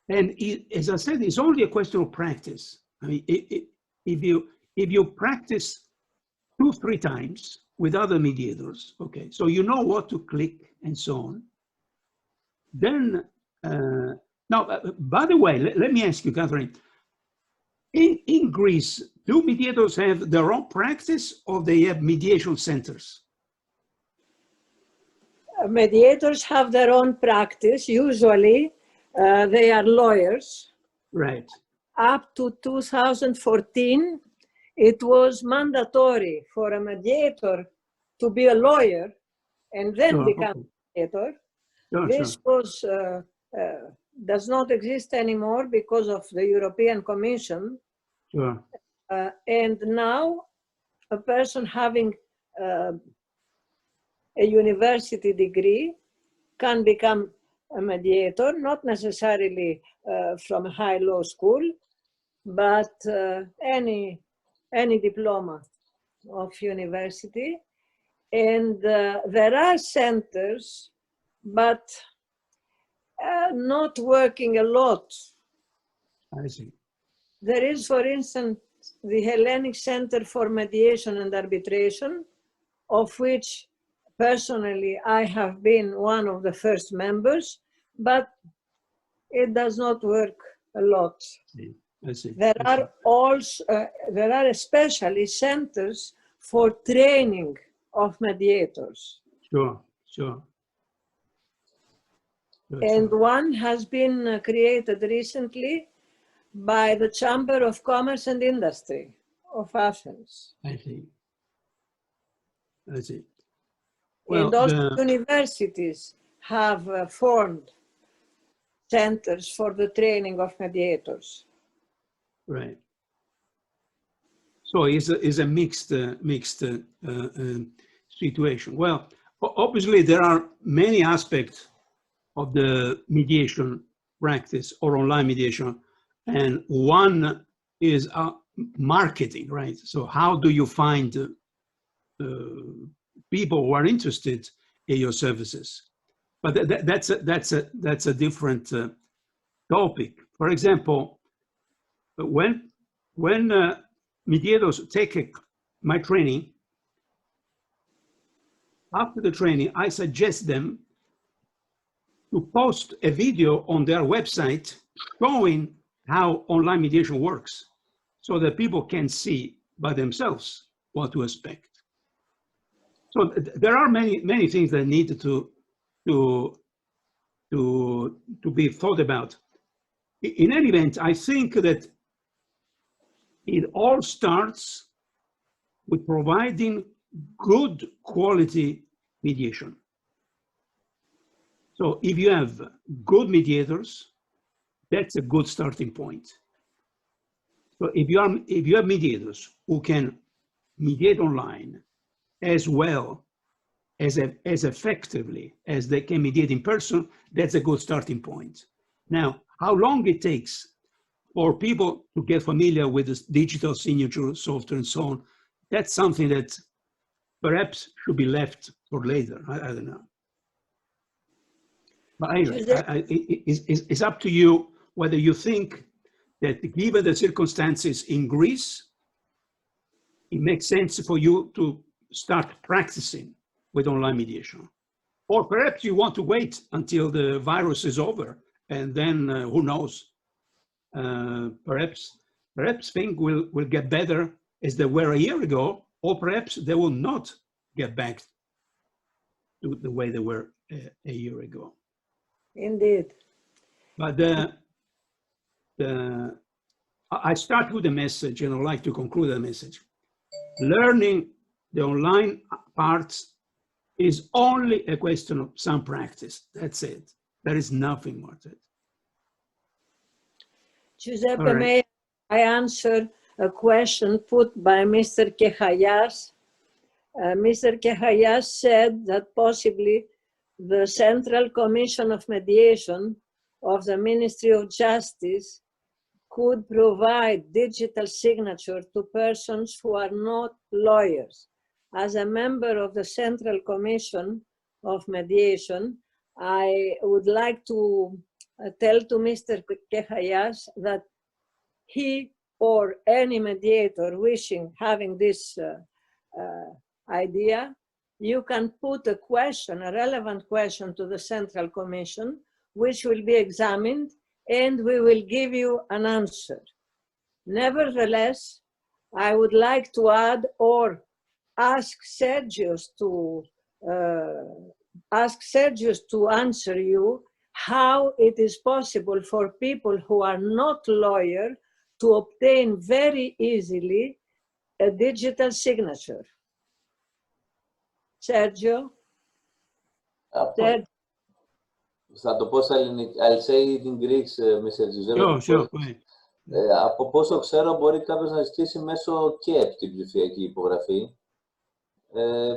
And as I said, it's only a question of practice. I mean, if you practice 2-3 times with other mediators, okay, so you know what to click and so on, then, now, by the way, let me ask you, Catherine, in Greece, do mediators have their own practice or they have mediation centers? Mediators have their own practice. Usually, they are lawyers. Right. Up to 2014, it was mandatory for a mediator to be a lawyer and then become a mediator. This was does not exist anymore because of the European Commission. Sure. And now, a person having a university degree can become a mediator, not necessarily from a high law school, but any diploma of university. And there are centers, but not working a lot. I see. There is, for instance, the Hellenic Center for Mediation and Arbitration, of which personally I have been one of the first members, but it does not work a lot. I see. There are also, there are especially centers for training of mediators. Sure, sure. And one has been created recently by the Chamber of Commerce and Industry of Athens. I see. I see. And also universities have formed centers for the training of mediators. Right. So it's a mixed situation. Well, obviously there are many aspects of the mediation practice or online mediation, and one is marketing, right? So how do you find people who are interested in your services? But that's a different topic. For example, when mediators take my training, after the training, I suggest them to post a video on their website showing how online mediation works, so that people can see by themselves what to expect. So there are many things that need to be thought about. In any event, I think that it all starts with providing good quality mediation. So if you have good mediators, that's a good starting point. So if you have mediators who can mediate online as well as effectively as they can mediate in person, that's a good starting point. Now, how long it takes for people to get familiar with this digital signature software and so on, that's something that perhaps should be left for later. I don't know. But anyway, it's up to you whether you think that given the circumstances in Greece, it makes sense for you to start practicing with online mediation. Or perhaps you want to wait until the virus is over, and then who knows, perhaps things will get better as they were a year ago, or perhaps they will not get back to the way they were a year ago. Indeed. But I start with a message, and I'd like to conclude the message. Learning the online parts is only a question of some practice. That's it. There is nothing more to it. Giuseppe, All right. may I answer a question put by Mr. Kehayas? Mr. Kehayas said that possibly the Central Commission of Mediation of the Ministry of Justice could provide digital signature to persons who are not lawyers. As a member of the Central Commission of Mediation, I would like to tell to Mr. Kehayas that he or any mediator wishing, having this idea, you can put a question, a relevant question to the Central Commission, which will be examined, and we will give you an answer. Nevertheless, I would like to add or ask Sergius to answer you how it is possible for people who are not lawyers to obtain very easily a digital signature. Sergio? Θα το πω στα ελληνικά. I'll say it in Greek, Mr. Giuseppe. Sure. Από πόσο ξέρω, μπορεί κάποιος να ζητήσει μέσω ΚΕΠ την ψηφιακή υπογραφή.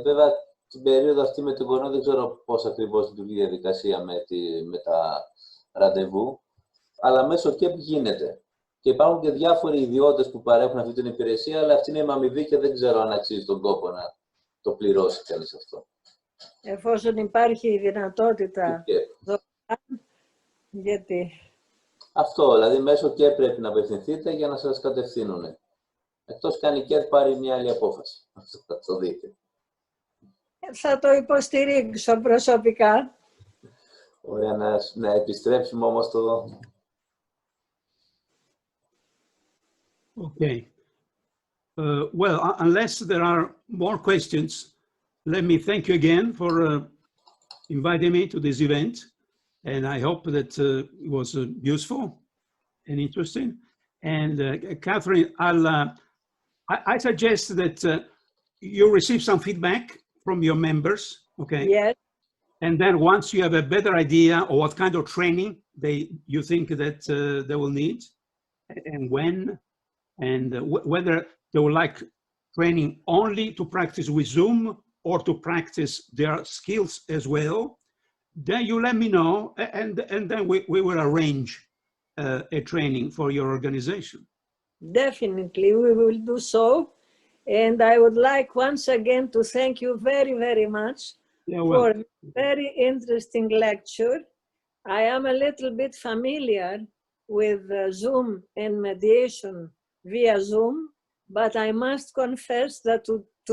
Βέβαια, την περίοδο αυτή με τον κορονοϊό δεν ξέρω πώς ακριβώς λειτουργεί η διαδικασία με τα ραντεβού, αλλά μέσω ΚΕΠ γίνεται. Και υπάρχουν και διάφοροι ιδιώτες που παρέχουν αυτή την υπηρεσία, αλλά αυτή είναι αμοιβή και δεν ξέρω αν αξίζει τον κόπο να το πληρώσει κανείς αυτό. Εφόσον υπάρχει η δυνατότητα, γιατί... Αυτό, δηλαδή μέσω και πρέπει να απευθυνθείτε για να σας κατευθύνουν. Εκτός και αν η ΚΕΠ πάρει μια άλλη απόφαση. Αυτό θα το δείτε. Θα το υποστηρίξω προσωπικά. Ωραία, να επιστρέψουμε όμως το... Okay. Well, unless there are more questions, let me thank you again for inviting me to this event. And I hope that it was useful and interesting. And Catherine, I suggest that you receive some feedback from your members, okay? Yes. And then once you have a better idea of what kind of training you think that they will need, and when, and whether they would like training only to practice with Zoom or to practice their skills as well, then you let me know, and then we will arrange a training for your organization. Definitely, we will do so. And I would like once again to thank you very, very much for a very interesting lecture. I am a little bit familiar with Zoom and mediation via Zoom, but I must confess that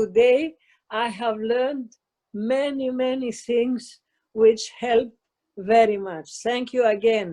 today I have learned many, many things which help very much. Thank you again.